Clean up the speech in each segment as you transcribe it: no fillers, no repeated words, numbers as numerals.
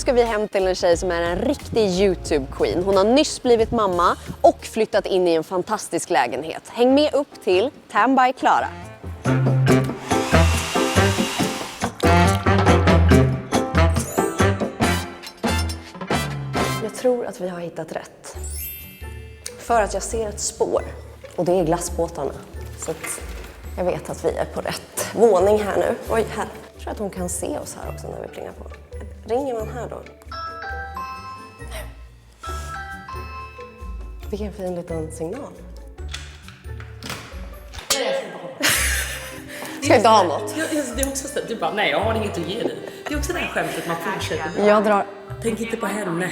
ska vi hem till en tjej som är en riktig YouTube-queen. Hon har nyss blivit mamma och flyttat in i en fantastisk lägenhet. Häng med upp till Tan by Klara. Jag tror att vi har hittat rätt. För att jag ser ett spår. Och det är glassbåtarna. Så att jag vet att vi är på rätt våning här nu. Oj, här. Jag tror att hon kan se oss här också när vi plingar på. Ringer man här då? Vilken fin liten signal. Ska inte ha något. Det är också så att du bara, nej jag har inget att ge dig. Det är också det här skämtet man fortsätter. Jag drar... Tänk inte på henne.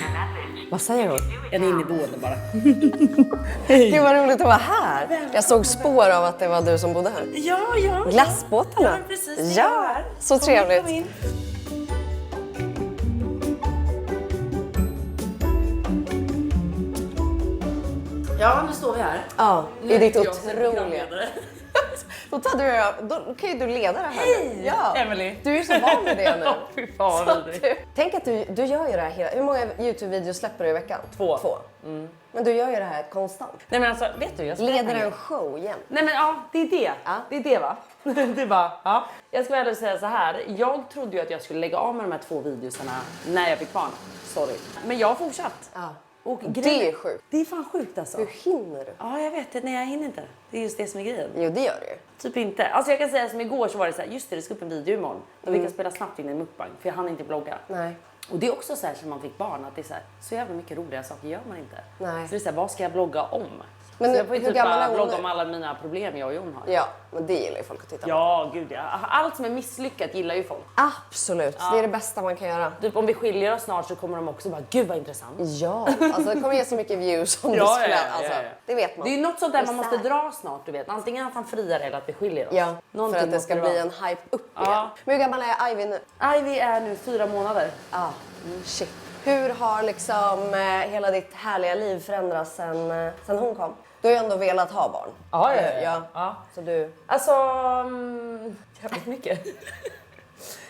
Vad säger hon? En inneboende bara. Gud vad roligt att vara här. Jag såg spår av att det var du som bodde här. Ja. Glassbåtarna. Ja, precis. Ja, så trevligt. Kom in. Ja, nu står vi här. Ja, i ditt Jag som otroliga... programledare. Då kan ju du leda det här. Hej, Ja. Emily. Du är ju så van vid det nu. Fy fan, Så vidrigt. tänk att du gör ju det här hela... Hur många YouTube-videos släpper du i veckan? 2. Men du gör ju det här konstant. Nej men alltså, vet du, jag ska Leder en show igen. Nej men ja, det är det. Ja. Det är det va? Det är bara, ja. Jag ska väl säga så här. Jag trodde ju att jag skulle lägga av med de här 2 videosarna när jag fick barn. Sorry. Men jag har fortsatt. Ja. Och Det är sjukt. Det är fan sjukt alltså. Hur hinner du? Ja, jag vet det. Nej, jag hinner inte. Det är just det som är grejen. Jo, det gör du ju. Typ inte. Alltså jag kan säga som igår så var det så här, just det ska upp en video imorgon. Då vi kan spela snabbt in en mukbang, för jag hann inte blogga. Nej. Och det är också så här som man fick barn, att det är så jävla mycket roliga saker gör man inte. Nej. Så det är så här, vad ska jag blogga om? Men så jag får ju hur typ gammal är bara hon blogga nu? om alla mina problem jag och Jon har. Ja, men det gillar ju folk att titta på. Ja, gud ja. Allt som är misslyckat gillar ju folk. Absolut, det är det bästa man kan göra. Typ om vi skiljer oss snart så kommer de också bara, gud vad intressant. Ja, alltså det kommer ge så mycket views som det Ja, skulle. ja, Alltså, ja. det vet man. Det är ju något sånt där man Det är måste så dra snart, du vet. Antingen att han friar eller att vi skiljer oss. Ja, Någonting för att det måste ska bli vara. en hype upp Ja. igen. Men hur gammal är Ivy nu? Ivy är nu 4 månader. Ja, shit. Hur har liksom hela ditt härliga liv förändrats sen hon kom? Du har ju ändå velat ha barn. Ja. Så du... Alltså, jävligt mycket.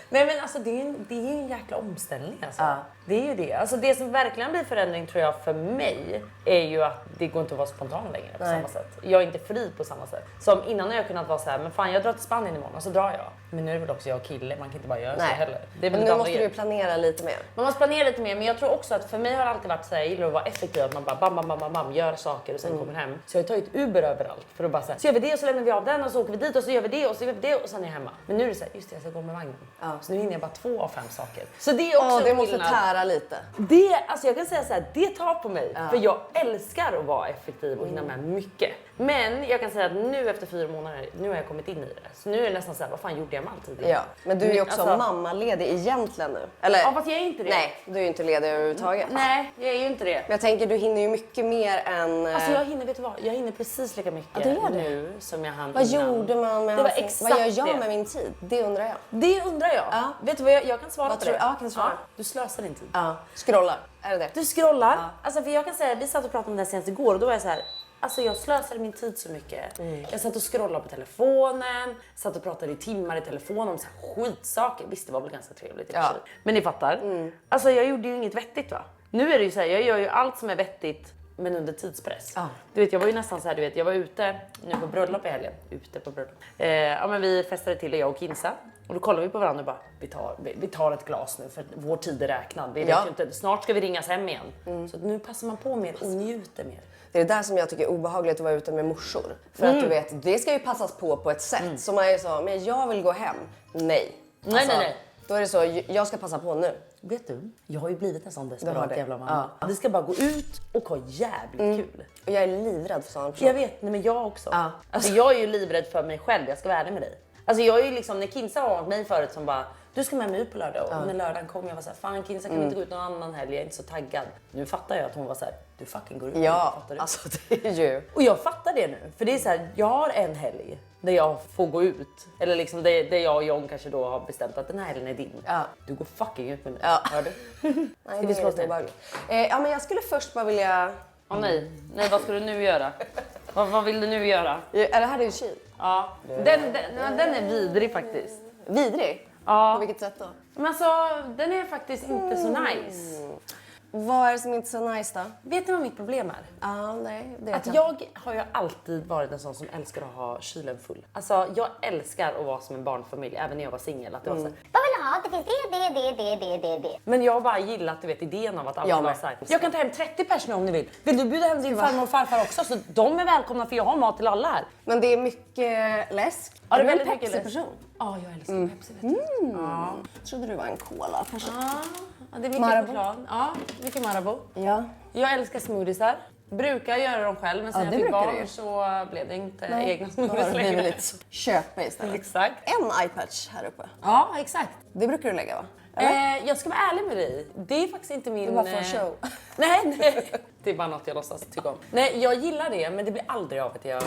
Nej men alltså det är ju en jäkla omställning alltså. Ja. Det är ju det. Alltså det som verkligen blir förändring tror jag för mig är ju att det går inte att vara spontan längre på samma sätt. Jag är inte fri på samma sätt. Som innan har jag kunnat vara så här, men fan jag drar till Spanien imorgon och så drar jag. Men nu är det väl också jag kille, man kan inte bara göra så heller. Det är Men väl nu måste du ju planera lite mer. Man måste planera lite mer, men jag tror också att för mig har det alltid varit så här, jag gillar att vara effektiv, att man bara bam, gör saker och sen kommer hem. Så jag har tagit Uber överallt för att bara säga, så gör vi det och så lämnar vi av den och så åker vi dit och så gör vi det och så gör vi det och sen är jag hemma. Men nu är det så här, just det, jag ska gå med vagnen. Ja. Så nu hinner jag bara 2 av 5 saker. Så det är också Det måste skillnad. tära lite. Alltså jag kan säga så här, det tar på mig. För jag älskar att vara effektiv och hinna med mycket. Men jag kan säga att nu efter 4 månader, nu har jag kommit in i det. Så nu är det nästan så här, vad fan gjorde jag med all tid? Ja, men du är ju också Alltså- mammaledig egentligen nu. Eller? Ja, fast jag är inte det. Nej, du är ju inte ledig överhuvudtaget. Nej, jag är ju inte det. Men jag tänker, du hinner ju mycket mer än... Alltså jag hinner, vet du vad? Jag hinner precis lika mycket det gör det. nu som jag hann Vad innan. gjorde man med Det var hans- exakt Vad gör jag det. med min tid? Det undrar jag. Det undrar jag. Ja. Vet du vad jag kan svara Vad på tror det? du? Ja, kan du svara? Du slösar din tid. Ja, scrollar. Är det det? Du scrollar. Alltså för jag kan säga, vi satt och pratade om det här senast igår och då var jag så här. Alltså jag slösade min tid så mycket. Jag satt och scrollade på telefonen, satt och pratade i timmar i telefon om så här skitsaker. Visst, det var väl ganska trevligt i och för sig. Men ni fattar. Alltså jag gjorde ju inget vettigt va. Nu är det ju så här, jag gör ju allt som är vettigt men under tidspress. Du vet, jag var ju nästan så här, du vet, jag var ute nu på bröllop i helgen. Ute på bröllop. Ja men vi festade till det, jag och Kinsa. Och då kollar vi på varandra och bara, vi tar ett glas nu för vår tid är räknad. Vi vet ju inte, snart ska vi ringas hem igen. Så att nu passar man på mer och njuter mer. Det är det där som jag tycker är obehagligt att vara ute med morsor. För att du vet, det ska ju passas på ett sätt. Så man är så, men jag vill gå hem. Nej. Nej. Då är det så, jag ska passa på nu. Vet du, jag har ju blivit en sån Du har desperat det. jävla mamma. Vi ska bara gå ut och ha jävligt kul. Och jag är livrädd för sådana personer. Jag vet, nej men jag också. Alltså jag är ju livrädd för mig själv, jag ska vara ärlig med dig. Alltså jag är ju liksom, när Kinsa var med mig förut som bara, du ska med mig ut på lördag. Och när lördagen kom jag var såhär, fan Kinsa kan vi inte gå ut någon annan helg, jag är inte så taggad. Nu fattar jag att hon var såhär, du fucking går ut. Ja, fattar du? alltså det är ju... Och jag fattar det nu, för det är så här, jag har en helg där jag får gå ut. Eller liksom där jag och John kanske då har bestämt att den här helgen är din. Ja. Du går fucking ut med mig. Ja. Hör du? Nej, vi det slå är oss ner? obehagligt. Ja, men jag skulle först bara vilja... Nej, vad ska du nu göra? Vad vill du nu göra? Är det här din kyl? Ja, den är vidrig faktiskt. Vidrig? Ja. På vilket sätt då? Men alltså, den är faktiskt inte så nice. Vad är det som inte är så nice då? Vet ni vad mitt problem är? Ja, nej, det vet Att jag har ju alltid varit en sån som älskar att ha kylen full. Alltså jag älskar att vara som en barnfamilj, även när jag var singel. Att det var så här, Vad vill du ha? Det finns det. men jag har bara gillat, du vet, idén av att alla Jag var med. så här. Jag kan ta hem 30 personer om ni vill. Vill du bjuda hem din farmor och farfar också? Så de är välkomna för jag har mat till alla här. Men det är mycket läsk. Ja, det är du en väldigt mycket läsk. Pepsi-person? Ja, jag älskar Pepsi, vet du. Ja. Jag trodde du var en cola-person. Ja, det är mycket Marabou. choklad. Ja, mycket Marabou. Ja. Jag älskar smoothiesar. Brukar göra dem själv, men sen Ja, jag det fick brukar barn du ju. så blev det inte egna Då har smoothies det blivit längre. lite så. Köpa istället. Exakt. En iPatch här uppe. Ja, exakt. Det brukar du lägga va? Eller? Jag ska vara ärlig med dig. Det är faktiskt inte min... Det är bara för show. Nej. Det är bara något jag låtsas tycka om. Nej, jag gillar det, men det blir aldrig av att jag...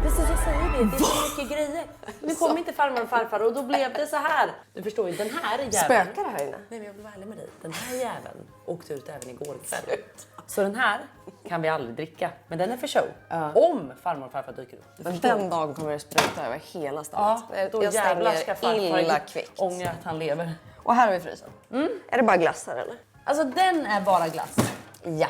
Precis, jag säger det. Det är så mycket grejer. Nu kom inte farmor och farfar och då blev det så här. Du förstår ju, den här jäveln... Spökar det här inne? Nej, men jag vill vara ärlig med dig. Den här jäveln åkte ut även igår kväll. Så den här kan vi aldrig dricka. Men den är för show. Om farmor och farfar dyker upp. Du Men förstår. den dagen kommer det spruta över hela Ja, stället. då Jag jävlar ska stänger farfar illa kvickt. ångra att han lever. Och här har vi frysen. Är det bara glass här eller? Alltså den är bara glass. Ja.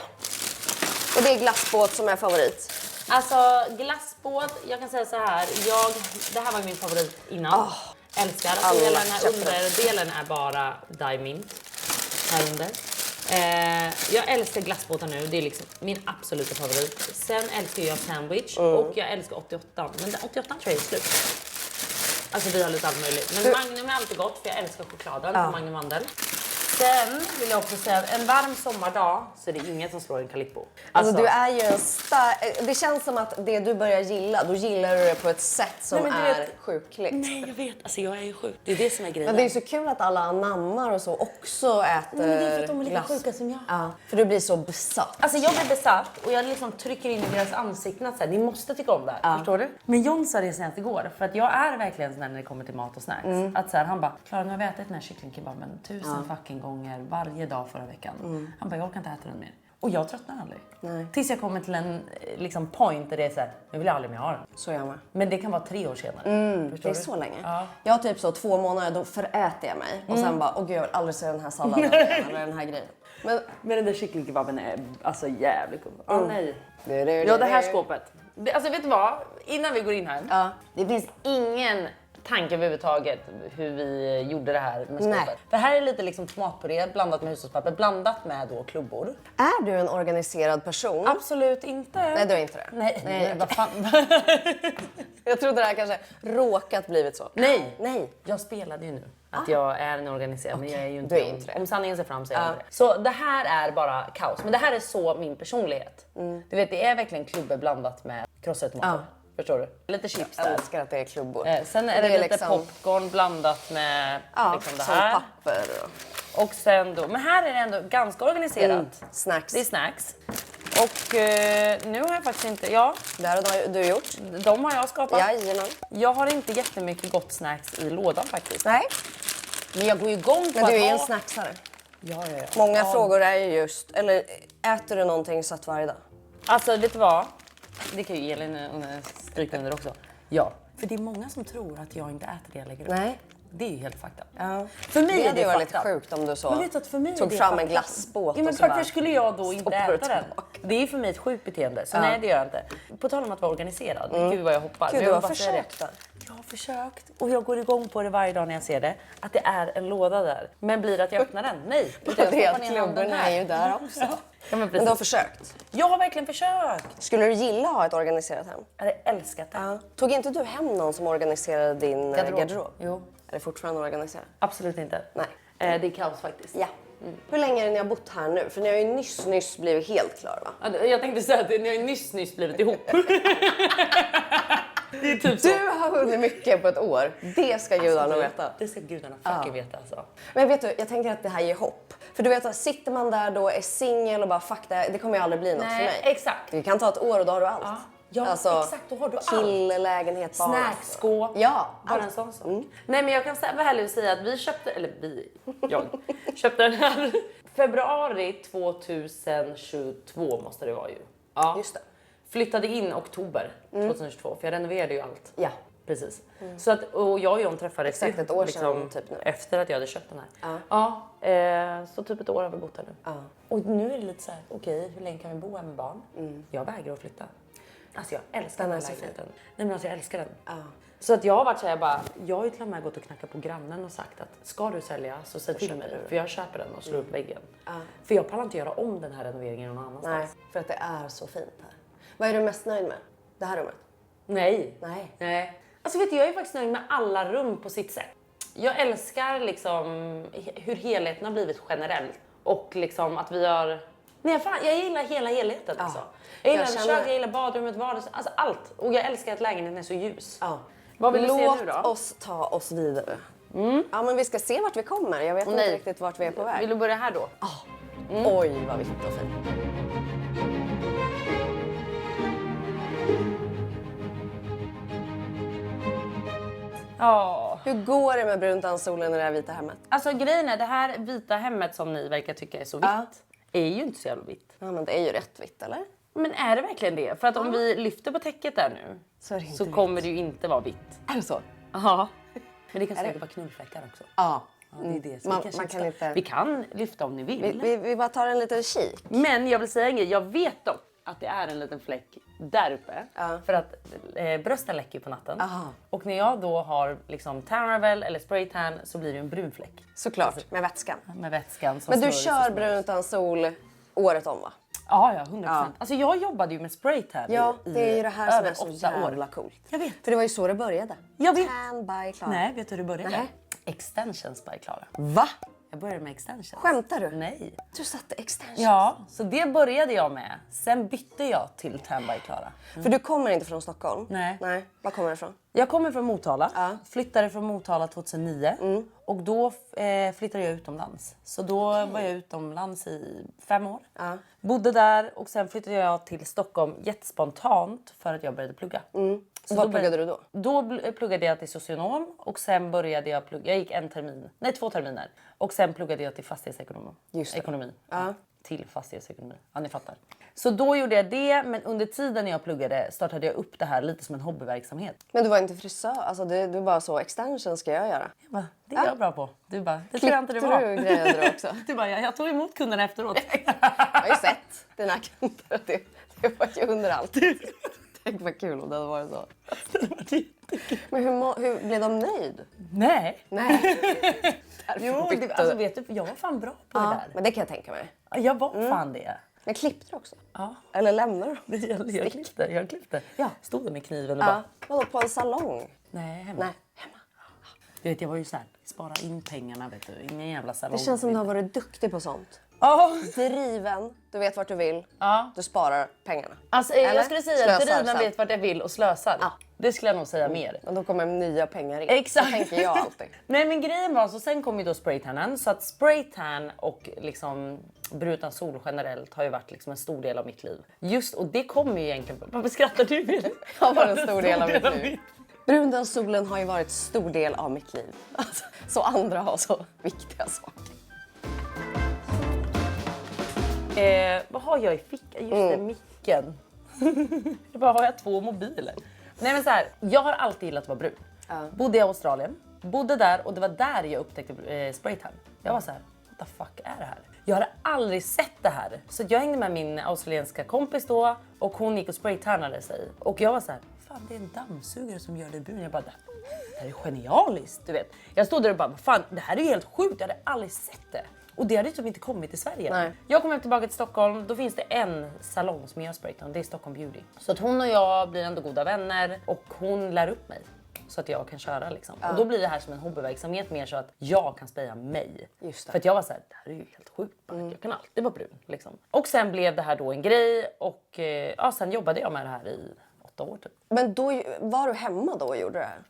Och det är glassbåt som är favorit. Alltså glassbåt, jag kan säga så här. Det här var min favorit innan. Älskar. Alltså, alla hela den här köpte underdelen är bara Diamond. Här under. Jag älskar glassbåtar nu, det är liksom min absoluta favorit. Sen älskar jag sandwich och jag älskar 88. Men 88 tror jag är slut. Alltså vi har lite allt möjligt. Men Magnum är alltid gott för jag älskar chokladen på Magnum Mandel. Sen vill jag också säga en varm sommardag så är det inget som slår en Calippo. Alltså du är ju en det känns som att det du börjar gilla, då gillar du det på ett sätt som Nej, men du är vet- sjukligt. Nej jag vet, alltså jag är ju sjuk. Det är det som är grejen. Men det är ju så kul att alla anammar och så också äter men det är för att de är lika glass. sjuka som jag. Ja, för du blir så besatt. Alltså jag blir besatt och jag liksom trycker in i deras ansikten att så här, ni måste tycka om det här. Förstår du? Men John sa det senast igår för att jag är verkligen sån när det kommer till mat och snacks. Att så här, han bara, Klara nu har vi ätit den här kycklingkebaben 1000 fucking gånger varje dag förra veckan. Han bara, jag orkar inte äta den mer. Och jag tröttnar aldrig. Nej. Tills jag kommer till en liksom, point där det är så här, jag vill aldrig mer ha den. Så jag med. Men det kan vara 3 år senare. Det är så länge. Ja. Jag har typ så 2 månader, då föräter jag mig. Och sen bara, åh gud jag vill aldrig se den här salladen igen, eller den här grejen. Men Men den där kycklingkebaben är alltså jävligt god. Åh nej. det Ja, det här skåpet. Alltså vet du vad? Innan vi går in här. Ja. Det finns ingen tanke överhuvudtaget hur vi gjorde det här med skåpet. Nej. För här är lite liksom tomatpuré blandat med hushållspapper, blandat med då klubbor. Är du en organiserad person? Absolut inte. Nej, du är inte det. Nej, Nej, vad fan. Jag trodde det här kanske råkat blivit så. Nej. Nej. Jag spelade ju nu att jag är en organiserad, men jag är ju inte, du är inte det. Om sanningen ser fram så är jag inte det. Så det här är bara kaos, men det här är så min personlighet. Du vet, det är verkligen klubbor blandat med krossade tomater. Förstår du? Lite chips Jag där. älskar att det är klubbor. Sen är det är lite liksom- popcorn blandat med liksom det som här. papper. Och sen då, men här är det ändå ganska organiserat. Snacks. Det är snacks. Och nu har jag faktiskt inte, Det här har du gjort. de har jag skapat. Jajamän. Jag har inte jättemycket gott snacks i lådan faktiskt. Nej, Men jag går ju igång på men du är ju en att ha... snacksare. Ja. Många frågor är ju just, eller äter du någonting sött varje dag? Alltså vet du vad? Det kan ju Elin stryka under också. Ja. För det är många som tror att jag inte äter det jag lägger upp. Nej. Det är ju helt fakta. Ja. För mig Det är hade ju det varit lite fakta. sjukt om du så Men vet du att för mig är tog det fram en fakta. glassbåt Ja, men och så bara varför skulle jag då inte stoppar du äta den? tillbaka. Det är ju för mig ett sjukt beteende. Så nej, det gör jag inte. På tal om att vara organiserad. Gud vad jag hoppar. Gud, Men du jag har vill bara säga det. försökt där. Jag har försökt. Och jag går igång på det varje dag när jag ser det. Att det är en låda där. Men blir det att jag öppnar den? Nej. Utan jag Det är stoppar att ner handen klubborna här. är ju där också. Ja, men Men precis. du har försökt. Jag har verkligen försökt. Skulle du gilla att ha ett organiserat hem? Jag hade älskat det. Ja. Tog inte du hem någon som organiserade din garderob? Jo. Är det fortfarande organiserat? Absolut inte. Nej. Det är kaos faktiskt. Ja. Hur länge är det ni har bott här nu? För ni har ju nyss blivit helt klara va? Ja, jag tänkte säga att ni har ju nyss blivit ihop. Det är typ så. Du har hunnit mycket på ett år. Det ska gudarna veta. Det ska gudarna fucking veta alltså. Men vet du, jag tänker att det här ger hopp. För du vet, sitter man där då, är singel och bara fuck det kommer ju aldrig bli något för mig. exakt. Det kan ta ett år och då har du allt. Ja, exakt, då har du allt. Kille, lägenhet, barn. Snackskåp. Ja, Bara allt. en sån sak. Nej men jag kan vara ärlig och säga att jag köpte den här februari 2022 måste det vara ju. Ja. Just det. Flyttade in oktober 2022 för jag renoverade ju allt. Ja. Precis. Så att, och jag och John träffades Exakt ett år sedan typ nu. efter att jag hade köpt den här. Så typ ett år har vi bott här nu. Och nu är det lite så här, okej, hur länge kan vi bo här med barn? Jag vägrar att flytta. Alltså jag älskar den här lägenheten. Nej men alltså jag älskar den. Så att jag har varit så här, jag har ju till och med gått och knackat på grannen och sagt att ska du sälja så säg till mig. För jag köper den och slår upp väggen. För jag pallar inte göra om den här renoveringen någon annanstans. Nej, för att det är så fint här. Vad är du mest nöjd med? Det här rummet? Nej. Nej. Alltså vet du, jag är faktiskt nöjd med alla rum på sitt sätt. Jag älskar liksom hur helheten har blivit generellt. Och liksom att vi har... Nej fan, jag gillar hela helheten alltså. Jag gillar köket, jag gillar badrummet, vardagsrummet, alltså allt. Och jag älskar att lägenheten är så ljus. Vad vill du se nu då? Låt oss ta oss vidare. Ja, men vi ska se vart vi kommer. Jag vet inte riktigt vart vi är på väg. Vill du börja här då? Oj, vad vitt och fint. Hur går det med bruntansolen i det här vita hemmet? Alltså grejen är, det här vita hemmet som ni verkar tycka är så vitt, är ju inte så jävla vitt. Ja, men det är ju rätt vitt, eller? Men är det verkligen det? För att om vi lyfter på täcket där nu så kommer det ju inte vara vitt. Är det så? Ja. Men det kan säkert vara knullfläckar också. Ja. Det är det. Så Man kan inte... Vi kan lyfta om ni vill. Vi bara tar en liten kik. Men jag vill säga en grej. Jag vet dock att det är en liten fläck där uppe. För att brösten läcker på natten. Och när jag då har liksom Tanravel eller spraytan så blir det en brun fläck. Såklart, med vätskan. Med vätskan som Men du smörjer kör bruntantol året om, va? Ja, 100%. Alltså jag jobbade ju med spraytan Ja, det är ju det här som är så 8 år. jävla coolt. Jag vet. För det var ju så det började. Jag vet. Tan by Klara. Nej, vet du hur det började? Nej. Extensions by Klara. Va? Jag började med extensions. Skämtar du? Nej. Du satte extensions. Ja, så det började jag med. Sen bytte jag till Tan by Klara. För du kommer inte från Stockholm? Nej. Var kommer du ifrån? Jag kommer från Motala. Flyttade från Motala 2009. Och då flyttade jag utomlands. Så då var jag utomlands i 5 år. Bodde där och sen flyttade jag till Stockholm jättespontant för att jag började plugga. Så vad pluggade du då? Då pluggade jag till socionom och sen började jag plugga. Jag gick 2 terminer. Och sen pluggade jag till fastighetsekonomi. Just det. Ekonomi. Till fastighetsekonomi. Ja, ni fattar. Så då gjorde jag det, men under tiden när jag pluggade startade jag upp det här lite som en hobbyverksamhet. Men du var inte frisör? Alltså du bara så, extension ska jag göra. Jag bara, det är jag bra på. Du bara, det tror jag inte det var. Klippte du grejer då också? Du bara, jag tog emot kunderna efteråt. Jag har ju sett dina kunder. Det var ju under allt. Tänk vad kul om det hade varit så. Men hur blev de nöjd? Nej. Jo, alltså vet du, jag var fan bra på det där. Men det kan jag tänka mig. Jag var fan det. Men klippte du också? Ja. Eller lämnade du? Jag klippte. Ja. Stod där med kniven och bara... Vadå, på en salong? Nej, hemma. Nej, hemma. Du vet, jag var ju såhär, spara in pengarna vet du. Ingen jävla salong. Det känns som du har varit duktig på sånt. Driven, du vet vart du vill. Du sparar pengarna. Alltså, jag skulle säga att driven vet vart jag vill och slösar. Det skulle jag nog säga mer. Men då kommer nya pengar in. Exakt. Så tänker jag alltid. Nej men grejen var så sen kom ju då spraytanen. Så att spraytan och liksom brutan sol generellt har ju varit liksom en stor del av mitt liv. Just, och det kommer ju egentligen... Varför skrattar du? Det har varit en stor del av mitt liv. Brundansolen har ju varit en stor del av mitt liv. Alltså, så andra har så viktiga saker. Vad har jag i fickan? Just det, micken. Jag bara, har jag 2 mobiler? Nej men så här, jag har alltid gillat att vara brun. Bodde i Australien, bodde där och det var där jag upptäckte spraytan. Jag var så här, what the fuck är det här? Jag hade aldrig sett det här. Så jag hängde med min australienska kompis då och hon gick och spraytannade sig. Och jag var så här, fan det är en dammsugare som gör det brun. Jag bara, det här är genialiskt, du vet. Jag stod där och bara, fan det här är ju helt sjukt, jag hade aldrig sett det. Och det hade typ inte kommit till Sverige. Nej. Jag kommer tillbaka till Stockholm, då finns det en salong som gör spraytan, det är Stockholm Beauty. Så att hon och jag blir ändå goda vänner och hon lär upp mig. Så att jag kan köra liksom. Och då blir det här som en hobbyverksamhet mer så att jag kan spraya mig. Just det. För att jag var så här, det här är ju helt sjukt. Jag kan alltid vara brun liksom. Och sen blev det här då en grej och sen jobbade jag med det här i 8 år typ. Men då var du hemma då och gjorde det här?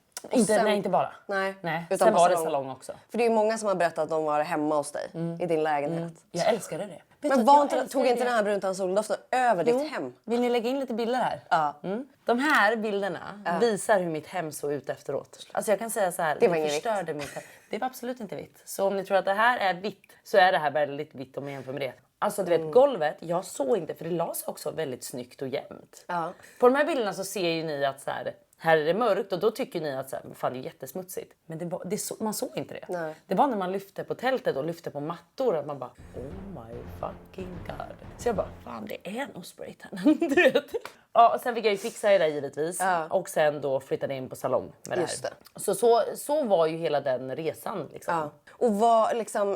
Nej, inte bara. Nej. Sen var det salong också. För det är ju många som har berättat att de var hemma hos dig i din lägenhet. Jag älskade det. Men tog inte den här bruntansoldoften över ditt hem? Vill ni lägga in lite bilder här? Ja. De här bilderna visar hur mitt hem såg ut efteråt. Alltså jag kan säga så här, det var ingen förstörde mitt hem. Det var absolut inte vitt. Så om ni tror att det här är vitt så är det här väldigt vitt om jag jämför med det. Alltså du vet golvet, jag såg inte för det la sig också väldigt snyggt och jämnt. Ja. På de här bilderna så ser ju ni att så här, Här är det mörkt och då tycker ni att så här, fan det är jättesmutsigt. Men man såg inte det. Nej. Det var när man lyfte på tältet och lyfte på mattor att man bara oh my fucking god. Så jag bara fan det är nog spraytan. Du vet. Ja, och sen fick jag ju fixa det där givetvis. Ja. Och sen då flyttade jag in på salong med Just det här. Så var ju hela den resan liksom. Ja. Och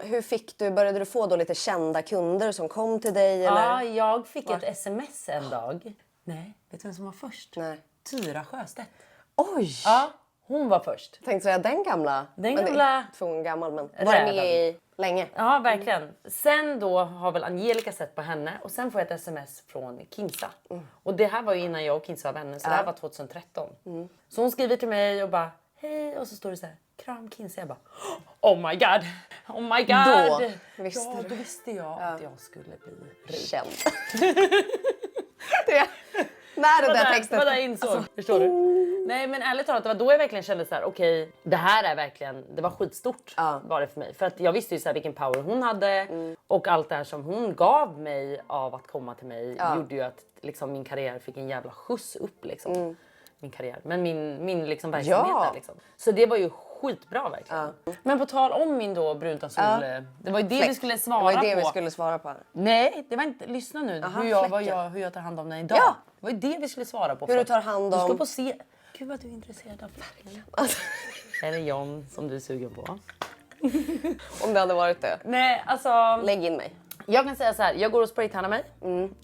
hur fick började du få då lite kända kunder som kom till dig? Eller? Ja, jag fick ett sms en dag. Nej, vet du vem som var först? Nej. Tyra Sjöstedt. Oj! Ja, hon var först. Tänkte säga den gamla. Den Men gamla... Två år gammal men var med i länge. Ja, verkligen. Sen då har väl Angelica sett på henne och sen får jag ett sms från Kinsa. Och det här var ju innan jag och Kinsa var vänner så det här var 2013. Så hon skriver till mig och bara hej och så står det så här kram Kinsa. Jag bara oh my god. Oh my god. Då visste du. Då visste jag att jag skulle bli rik. Känd. När den där texten. Vad jag insåg. Förstår du? Nej men ärligt talat det var då jag verkligen kände så här: okej, det här är verkligen, det var skitstort var det för mig. För att jag visste ju så här vilken power hon hade och allt det här som hon gav mig av att komma till mig gjorde ju att liksom min karriär fick en jävla skjuts upp liksom. Min karriär, men min liksom verksamhet där liksom. Så det var ju skitbra verkligen. Men på tal om min då brunta sol, det var ju det vi skulle svara på. Det var det vi skulle svara på. Nej, det var inte, lyssna nu hur jag tar hand om den idag. Ja. Det var ju det vi skulle svara på. Hur du tar hand om... Du ska få se. Gud vad du är intresserad av färgen. Är det John som du är sugen på? Om det hade varit det. Nej, alltså... Lägg in mig. Jag kan säga så här, jag går och spraytannar mig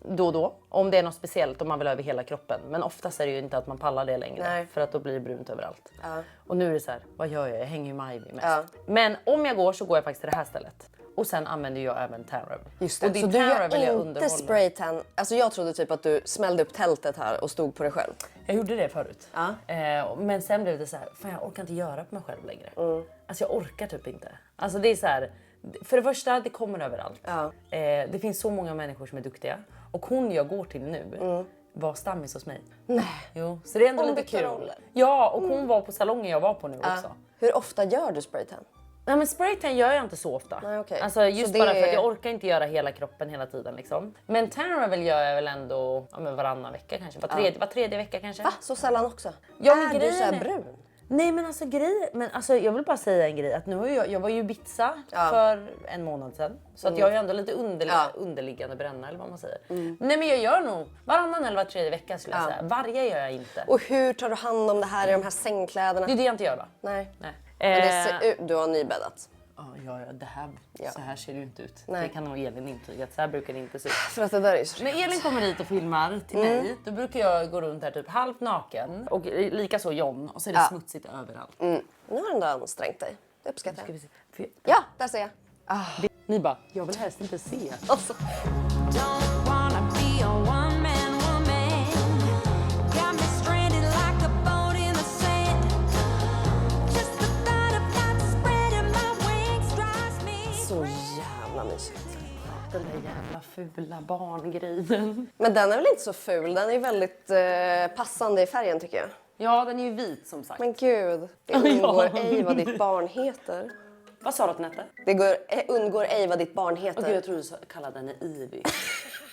då och då. Om det är något speciellt, om man vill över hela kroppen. Men oftast är det ju inte att man pallar det längre. Nej. För att då blir det brunt överallt. Ja. Och nu är det så här, vad gör jag? Jag hänger ju med Ivy mest. Ja. Men om jag går så går jag faktiskt till det här stället. Och sen använder jag även tan revel. Just det. Och det Så är du tan gör revel jag inte underhåller. spraytan. Alltså jag trodde typ att du smällde upp tältet här och stod på dig själv. Jag gjorde det förut. Ja. Men sen blev det så här, fan jag orkar inte göra på mig själv längre. Alltså jag orkar typ inte. Alltså det är så här, för det första det kommer överallt. Ja. Det finns så många människor som är duktiga. Och hon jag går till nu var stammis hos mig. Nej. Jo, så det är ändå lite bytte kul. roller. Ja, och hon var på salongen jag var på nu också. Hur ofta gör du spraytan? Nej men spraytan gör jag inte så ofta. Nej, okej. Alltså just Så det bara för att är- jag orkar inte göra hela kroppen hela tiden liksom. Men tan revel gör jag väl ändå varannan vecka kanske. Var tredje vecka kanske. Va? Så sällan också? Ja, men är du grejen så här är- brun? Nej men alltså jag vill bara säga en grej att nu har jag var ju i Ibiza för en månad sedan. Så att jag har ju ändå lite underliggande bränna eller vad man säger. Nej men jag gör nog varannan eller var tredje vecka skulle jag säga. Varje gör jag inte. Och hur tar du hand om det här i de här sängkläderna? Det är det jag inte gör va? Nej. Nej. Men det ser ut, du har nybäddat. Ja, det här, så här ser det ju inte ut. Nej. Det kan nog Elin intyga att så här brukar det inte se ut. För att det där är så... När Elin kommer hit och filmar till mig, då brukar jag gå runt här typ halvt naken. Och lika så John. Och så är det smutsigt överallt. Nu har du ändå ansträngt dig. Det uppskattar Ska jag. vi se. För Ja, där ser jag. ni bara, jag vill helst inte se. Alltså. Don't wanna be a one-man woman. Got me stranded like a boat in the sand. Just the thought about spreading my wings drives me. Så jävla mysigt. Den där jävla fula barngrejen. Men den är väl inte så ful? Den är väldigt passande i färgen tycker jag. Ja, den är ju vit som sagt. Men gud, det undgår ej vad ditt barn heter. Vad sa du att den hette? Det undgår ej vad ditt barn heter. Gud, jag trodde du kallade henne Ivy.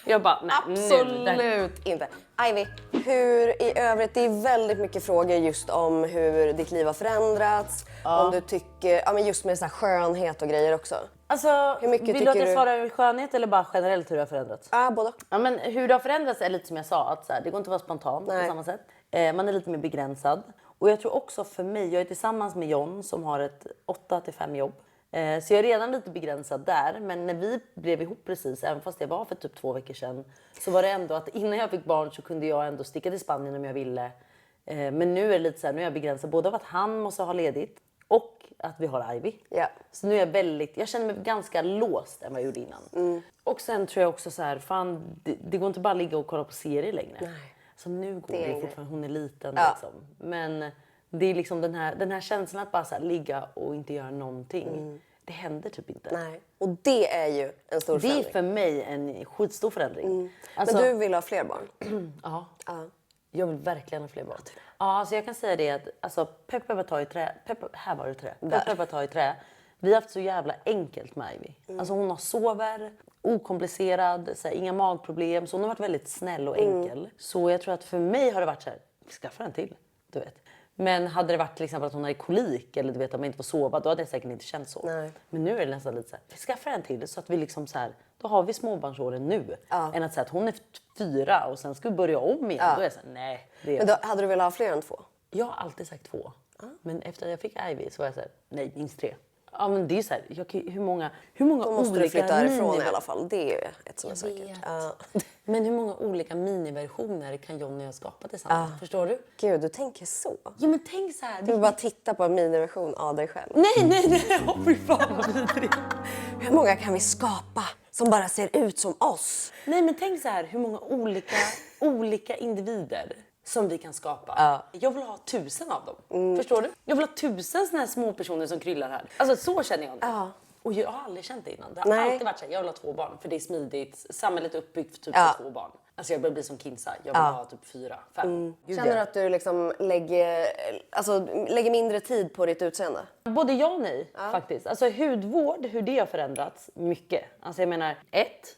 Jag bara, nej, Absolut inte. Ivy, hur i övrigt, det är väldigt mycket frågor just om hur ditt liv har förändrats. Om du tycker, ja men just med så här skönhet och grejer också. Alltså, Hur mycket vill du tycker att jag du- svarar över skönhet eller bara generellt hur det har förändrats? Ja, både och. Ja, men hur det har förändrats är lite som jag sa, att så här, det går inte att vara spontan på Nej. samma sätt. Man är lite mer begränsad. Och jag tror också för mig, jag är tillsammans med John som har ett 8-5 jobb. Så jag är redan lite begränsad där. Men när vi blev ihop precis, även fast det var för typ 2 veckor sedan, så var det ändå att innan jag fick barn så kunde jag ändå sticka till Spanien om jag ville. Men nu är det lite så här, nu är jag begränsad både av att han måste ha ledigt och att vi har Ivy. Ja. Så nu är jag känner mig ganska låst än vad jag gjorde innan. Och sen tror jag också så här, fan det går inte bara ligga och kolla på serier längre. Nej. Så nu går Det är en det grej. fortfarande, hon är liten Ja. liksom. Men det är liksom den här känslan att bara så här, ligga och inte göra någonting. Det händer typ inte. Nej. Och det är ju en stor Det är förändring. för mig en skitstor förändring. Alltså, Men du vill ha fler barn? ja. Ja. Jag vill verkligen ha fler barn. Ja, alltså jag kan säga det att alltså, peppar ta i trä. Här var det trä. Peppar ta i trä. Vi har haft så jävla enkelt med Ivy. Alltså hon har sover, okomplicerad, så här, inga magproblem. Så hon har varit väldigt snäll och enkel. Så jag tror att för mig har det varit så här, skaffa en till. du vet. Men hade det varit till exempel att hon hade kolik eller du vet att man inte får sova, då hade jag säkert inte känt så. Nej. Men nu är det nästan lite så här, vi skaffar en till så att vi liksom så här, då har vi småbarnsåren nu. Än att säga att hon är 4 och sen ska vi börja om igen. Då är jag så här, nej. Det Men då, hade du velat ha fler än 2? Jag har alltid sagt 2. Men efter att jag fick Ivy så var jag så här, nej, minst 3. Ja, men det är så här, hur många Då måste du olika flytta härifrån i alla fall. Det är ju ett som är Jag säkert. vet. Ja. Men hur många olika miniversioner kan Jonny ha skapat tillsammans? Förstår du? Gud, du tänker så. Ja, men tänk så här. Du vill bara titta på en miniversion av dig själv. Nej. Åh, fy fan vad vidrigt. Hur många kan vi skapa som bara ser ut som oss? Nej, men tänk så här, hur många olika individer som vi kan skapa. Jag vill ha 1000 av dem. Förstår du? Jag vill ha 1000 såna här små personer som kryllar här. Alltså så känner jag nu. Och jag har aldrig känt det innan. Det har alltid varit så här, jag vill ha 2 barn för det är smidigt. Samhället är uppbyggt typ för 2 barn. Alltså jag börjar bli som Kinsa. Jag vill ha typ 4, 5. Känner du att du liksom lägger mindre tid på ditt utseende? Både ja och nej faktiskt. Alltså hudvård, hur det har förändrats mycket. Alltså jag menar,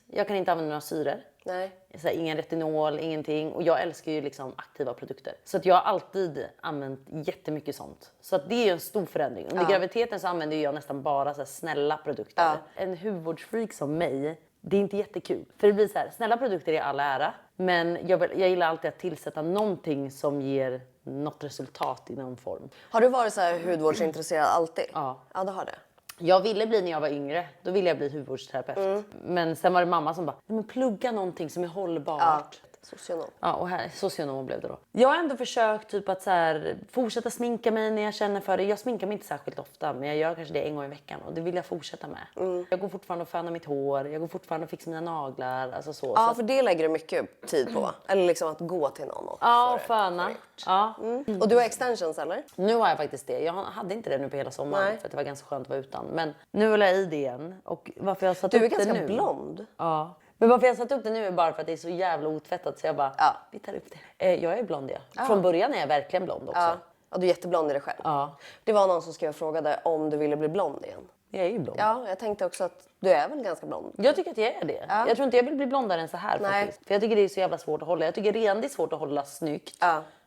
jag kan inte använda några syror. Nej. Så här, ingen retinol, ingenting. Och jag älskar ju liksom aktiva produkter. Så att jag har alltid använt jättemycket sånt. Så att det är ju en stor förändring. Under graviditeten så använder jag nästan bara så här snälla produkter. En hudvårdsfreak som mig, det är inte jättekul. För det blir så här, snälla produkter är all ära. Men jag gillar alltid att tillsätta någonting som ger något resultat i någon form. Har du varit så här hudvårdsintresserad alltid? Ja. Ja, det har det. Jag ville bli när jag var yngre. Då ville jag bli hudvårdsterapeut. Men sen var det mamma som bara, nej men plugga någonting som är hållbart. Socionom. Ja, och här, socionom blev det då. Jag har ändå försökt typ att så här, fortsätta sminka mig när jag känner för det. Jag sminkar mig inte särskilt ofta, men jag gör kanske det en gång i veckan. Och det vill jag fortsätta med. Jag går fortfarande och fönar mitt hår. Jag går fortfarande och fixar mina naglar. Alltså så. Ja, Så för det lägger du mycket tid på. Eller liksom att gå till någon och ja, få föna. det gjort. Ja. Och du har extensions eller? Nu har jag faktiskt det. Jag hade inte det nu på hela sommaren. Nej. För att det var ganska skönt att vara utan. Men nu håller jag i det igen. Och varför jag har satt Du är upp det ganska nu. blond. Ja. Men varför jag satt upp det nu är bara för att det är så jävla otvättat så jag bara, vi tar upp det. Jag är blond Från början är jag verkligen blond också. Ja, du är jätteblond i dig själv. Ja. Det var någon som skrev och frågade om du ville bli blond igen. Jag är ju blond. Ja, jag tänkte också att du är väl ganska blond. Jag tycker att jag är det. Jag tror inte jag vill bli blondare än så här faktiskt. För jag tycker det är så jävla svårt att hålla. Jag tycker redan det är svårt att hålla snyggt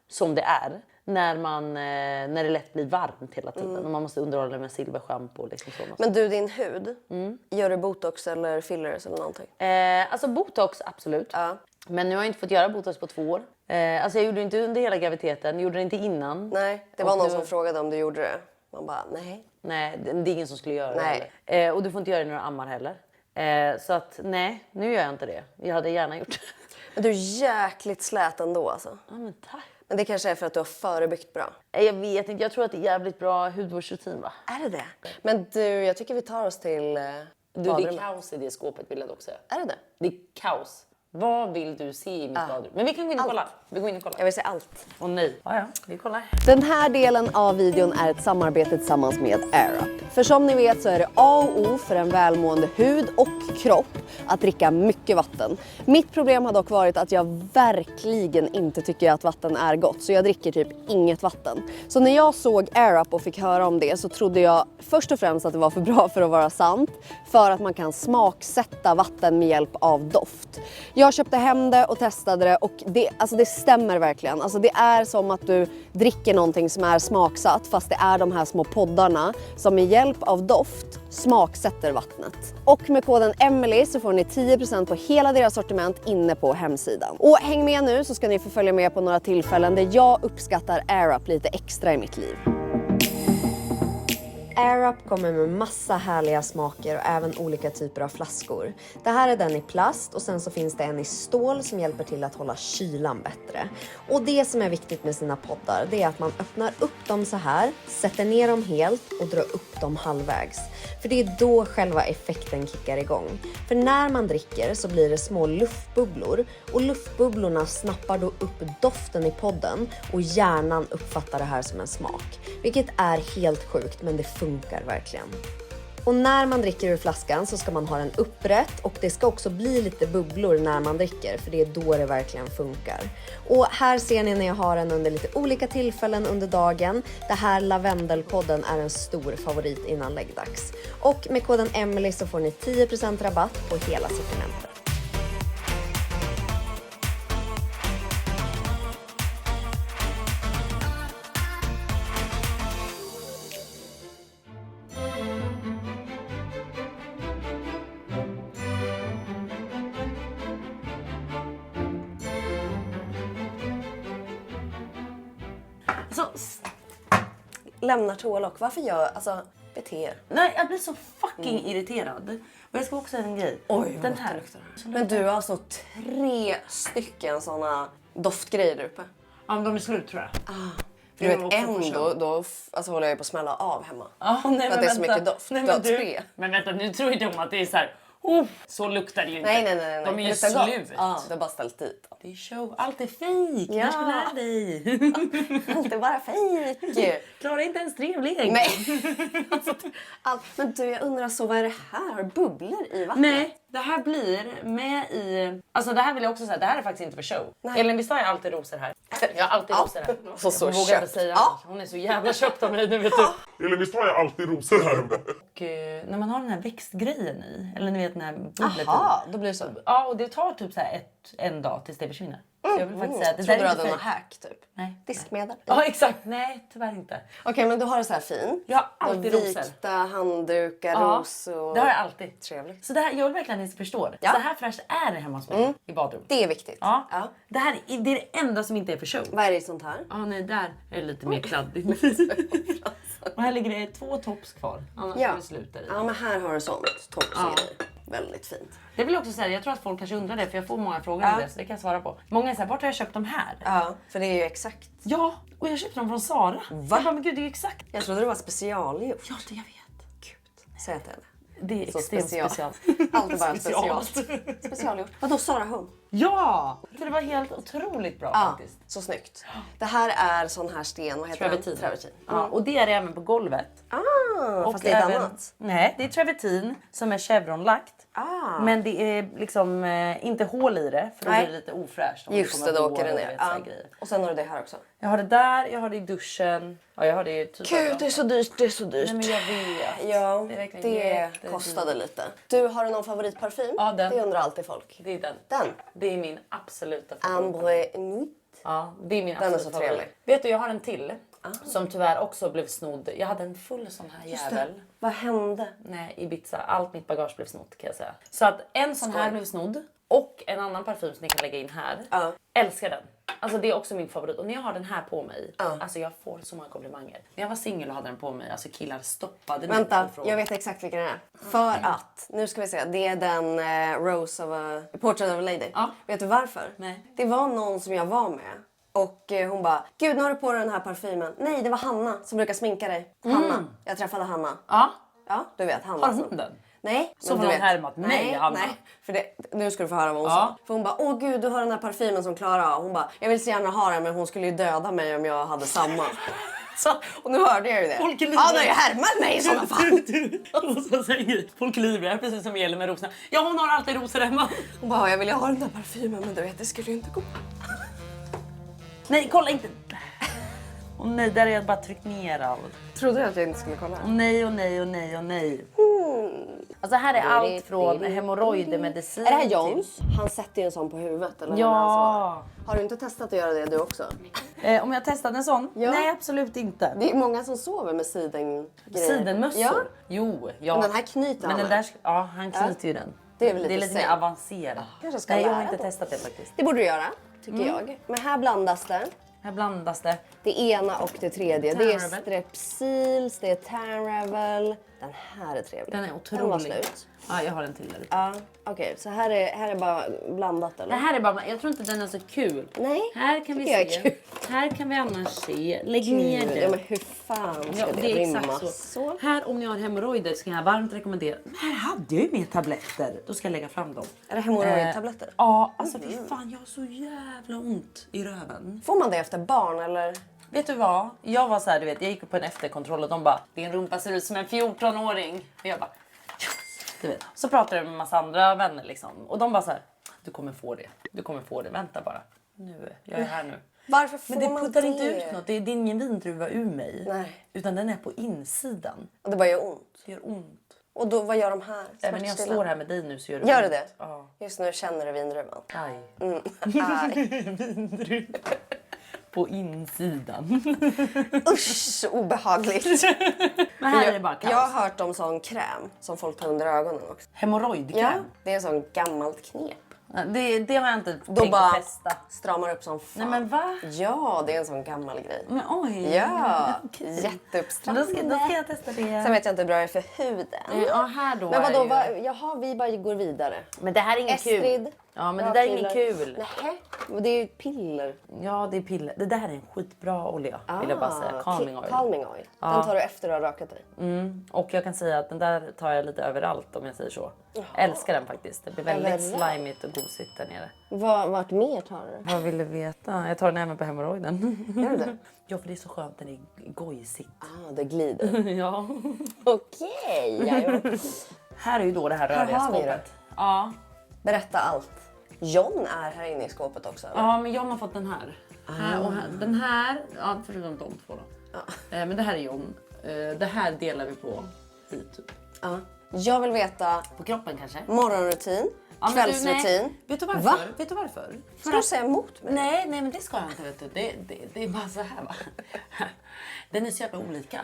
som det är. När det lätt blir varmt hela tiden. Och man måste underhålla med silverschampo. Liksom så. Men du, din hud, gör du botox eller fillers eller någonting? Alltså botox, absolut. Men nu har jag inte fått göra botox på 2 år. Alltså jag gjorde det inte under hela graviditeten. Gjorde det inte innan. Nej, det var någon som frågade om du gjorde det. Man bara, nej. Nej, det är ingen som skulle göra Nej. det heller. Och du får inte göra det när du ammar heller. Så att nej, nu gör jag inte det. Jag hade gärna gjort det. Men du är jäkligt slät ändå alltså. Ja, men tack. Men det kanske är för att du har förebyggt bra. Jag vet inte, jag tror att det är jävligt bra hudvårdsrutin va? Är det det? Men du, jag tycker vi tar oss till Du, det är badrummet. kaos i det skåpet vill jag dock säga. Är det det? Det är kaos. Vad vill du se i mitt badrum? Men vi kan gå in och kolla. Vi går in och kollar. Jag vill se allt. Och nej. Ja, vi kollar. Den här delen av videon är ett samarbete tillsammans med AirUp. För som ni vet så är det A och O för en välmående hud och kropp att dricka mycket vatten. Mitt problem har dock varit att jag verkligen inte tycker att vatten är gott. Så jag dricker typ inget vatten. Så när jag såg AirUp och fick höra om det så trodde jag först och främst att det var för bra för att vara sant. För att man kan smaksätta vatten med hjälp av doft. Jag köpte hem det och testade det och det stämmer verkligen. Alltså det är som att du dricker någonting som är smaksatt fast det är de här små poddarna som med hjälp av doft smaksätter vattnet. Och med koden Emily så får ni 10% på hela deras sortiment inne på hemsidan. Och häng med nu så ska ni få följa med på några tillfällen där jag uppskattar AirUp lite extra i mitt liv. AirUp kommer med massa härliga smaker och även olika typer av flaskor. Det här är den i plast och sen så finns det en i stål som hjälper till att hålla kylan bättre. Och det som är viktigt med sina poddar det är att man öppnar upp dem så här, sätter ner dem helt och drar upp dem halvvägs. För det är då själva effekten kickar igång. För när man dricker så blir det små luftbubblor och luftbubblorna snappar då upp doften i podden och hjärnan uppfattar det här som en smak. Vilket är helt sjukt men det funkar verkligen. Och när man dricker ur flaskan så ska man ha den upprätt och det ska också bli lite bubblor när man dricker för det är då det verkligen funkar. Och här ser ni när jag har den under lite olika tillfällen under dagen. Det här lavendelpodden är en stor favorit innan läggdags. Och med koden Emily så får ni 10% rabatt på hela sortimentet. Alltså, Lämnar toalock. Varför gör... Alltså, bete er. nej, jag blir så fucking irriterad. Och jag ska också säga en grej. Oj, vad den gott här det luktar. Men du har alltså 3 stycken såna doftgrejer där uppe. Ja, men de är slut tror jag. För du vet, en då alltså, håller jag på att smälla av hemma. Ja, nej, För att det är så mycket doft. Nej, Du har men, du, 3. men vänta, nu tror inte de att det är så här. Så luktar det ju inte. Nej. De är Det ju luktar gott. slut. Ja, du har bara ställt dit. Det är show. Allt är fejk. Ja. Jag ska lära dig. Allt är bara fejk. Klarar inte ens trevlig. Nej. Alltså, men du, jag undrar så, vad är det här? Har du bubblor i vattnet? Nej, det här blir med i... Alltså det här vill jag också säga, det här är faktiskt inte för show. Nej. Elin, visst har jag alltid rosor här? Jag har alltid rosor här. Så Hon vågar inte köpt. säga Ja. Hon är så jävla köpt av mig nu vet du. Eller visst har jag alltid rosor här? Och när man har den här växtgrejen i, eller ni vet den här bubblet Jaha, i. då blir det så. Ja, och det tar typ så här en dag tills det försvinner. Så jag vill faktiskt säga att det Trodde där du är hade inte någon fejk. hack typ? Nej. Diskmedel? Ja, exakt. Nej, tyvärr inte. Okej, men du har det så här fin. Jag har alltid rosor. Vikta handdukar, Ja, rosor. det har jag alltid. Trevligt. Så det här, jag vill verkligen att ni förstår. Ja. Så här fräscht är det hemma hos mig i badrum. Det är viktigt. Ja. Ja. Det här det är det enda som inte är för show. Vad är det i sånt här? Ja, nej, där är det lite mer kladdigt. Och här ligger det 2 tops kvar. Annars är det slut där i. Ja, men här har du sånt. Toppsgrejer. Väldigt fint. Det vill jag också säga, jag tror att folk kanske undrar det för jag får många frågor om det så det kan jag svara på. Många är såhär, vart har jag köpt de här? Ja, för det är ju exakt. Ja, och jag köpte dem från Sara. Va? Jag bara, men gud det är ju exakt. Jag trodde det var specialgjort. Ja, det jag vet. Gud, säg att det är det. Det är Så extremt special. Allt är bara Specialt. specialt. Specialgjort. Vadå, Sara hund? Ja! Så det var helt otroligt bra Ja, faktiskt. så snyggt. Det här är sån här sten, vad heter Travertin. den? Travertin. Ja, och det är det även på golvet. Fast lite annat. Nej, det är travertin som är chevronlagt. Men det är liksom inte hål i det för då Nej. blir det lite ofräscht. om Just kommer det, då hår åker det och ner. vet, så här Ja. grejer. Och sen har du det här också. Jag har det där, jag har det i duschen. Ja, jag har det typ Gud, det är så dyrt, det är så dyrt. Nej, men jag vet. Ja, Det är verkligen det jättedyrt. kostade lite. Du, har du någon favoritparfym? Ja, den. Det undrar alltid folk. Det är den. Den? Det är min absoluta favorit. Ambre Nuit. Ja, det är min Den är absoluta så trevlig. favorit. Vet du, jag har en till. Som tyvärr också blev snodd. Jag hade en full sån här jävel. Vad hände? Nej, Ibiza. Allt mitt bagage blev snott kan jag säga. Så att en sån här blev snodd. Och en annan parfym som ni kan lägga in här. Ja. Älskar den. Alltså det är också min favorit. Och när jag har den här på mig. Alltså jag får så många komplimanger. När jag var singel och hade den på mig. Alltså killar stoppade mig. Vänta, och frågade. jag vet exakt vilken det är. För att, nu ska vi se, det är den Rose of a Portrait of a Lady. Ja. Vet du varför? Nej. Det var någon som jag var med. Och hon bara, gud nu har du på dig den här parfymen. Nej, det var Hanna som brukar sminka dig. Hanna, jag träffade Hanna. Ja. Ja, du vet Hanna. Har hon den? Nej. Så men har du hon vet. härmat mig, Hanna? Nej, för det, nu ska du få höra vad hon Ja. sa. För hon bara, åh gud du har den här parfymen som Klara har. Hon bara, jag vill så gärna ha den men hon skulle ju döda mig om jag hade samma. Så, och nu hörde jag ju det. Folk är Ja, du har ju härmat mig i sådana fall. Folk lirar precis som Elin med rosorna. Ja, hon har alltid rosor hemma. Hon bara, jag vill ju ha den där parfymen men du vet det skulle ju inte gå. Nej, kolla inte. Och nej, där har jag bara tryckt ner allt. Trodde du att jag inte skulle kolla? Och nej, och nej, och nej, och nej. Alltså här är allt från hemorrojdemedicin. Är det här Johns? Han sätter ju en sån på huvudet eller vad han Ja. sa. Har du inte testat att göra det du också? Om jag testade en sån? Ja. Nej, absolut inte. Det är många som sover med sidengrejer. Sidenmössor? Ja. Jo, ja. Men den här knyter Men han den med. där, ja, han knyter ju den. Det är väl lite mer same. avancerat. Kanske ska Nej, jag har lära inte på. testat det faktiskt. Det borde du göra, tycker jag. Men här blandas det. Här blandas det. Det ena och det tredje. Det är Tanravel. Strepsils, det är Tanravel. Den här är trevlig. Den är Den var otrolig. slut. Ja, jag har en till där ute. Ja, okej. Så här är bara blandat eller? Det här är bara, jag tror inte den är så kul. Nej, Här kan vi tycker jag är se. kul. Här kan vi annars se. Lägg ner det. Ja, men hur fan ska Ja, det det är rimma exakt så? Här om ni har hemorrojder ska jag varmt rekommendera. Men här hade jag ju mer tabletter. Då ska jag lägga fram dem. Är det hemorrojdtabletter? Ja, alltså fy fan jag har så jävla ont i röven. Får man det efter barn eller? Vet du vad? Jag var så här, du vet, jag gick på en efterkontroll och de bara, din rumpa ser ut som en 14-åring. Och jag bara, du vet. Så pratade jag med en massa andra vänner liksom. Och de bara så här, du kommer få det. Du kommer få det, vänta bara. Nu, jag är här nu. Varför får Men det man puttar det? inte ut något. Det är ingen vindruva ur mig. Nej. Utan den är på insidan. Och det bara gör ont. Det gör ont. Och då, vad gör de här? Även när jag Smärtstilla? står här med dig nu så gör det Gör ont. det det? Ja. Just nu känner du vindruvan. Aj. Aj. På insidan. Usch, obehagligt. Men här är det bara kaos. Jag har hört om sån kräm som folk tar under ögonen också. Hemorrojdkräm. Ja, det är en sån gammalt knep. Det har jag inte Då tänkt bara testa. stramar upp som fan. Nej men va? Ja, det är en sån gammal grej. Men oj. Ja, Okej. Då jätteuppstrammande. ska jag testa det. Sen vet jag inte hur bra det är för huden. Ja, här då. Men vadå, är ju- jaha, vi bara går vidare. Men det här är inget kul. Estrid. Ja, men det där är inget kul. Nej, men det är ju ett piller. Ja, det är piller. Det där är en skitbra olja, vill jag bara säga. Calming oil. Calming oil. Den tar du efter att du har rakat dig. Och jag kan säga att den där tar jag lite överallt om jag säger så. Älskar den faktiskt. Det blir väldigt Överallt? slimigt och gosigt där nere. Vart mer tar du? Vad vill du veta? Jag tar den även på hemorrojden. Gör du det? Ja, för det är så skönt. Den är gojsigt. Det glider. Ja. Okej. Ja, Här är ju då det här Här röriga har vi skåpet. Ja. berätta allt. John är här inne i skåpet också. Eller? Ja, men John har fått den här. Här och här. Den här, ja förutom de två då. Men det här är John. Det här delar vi på hit typ. Ja. Jag vill veta På kroppen kanske. morgonrutin, Ja, men kvällsrutin. nej. Vet du varför? Va? Vet du varför? Ska du säga emot mig? Nej, men det ska jag inte. Vet du. Det är bara så här va. Den är så jävla olika.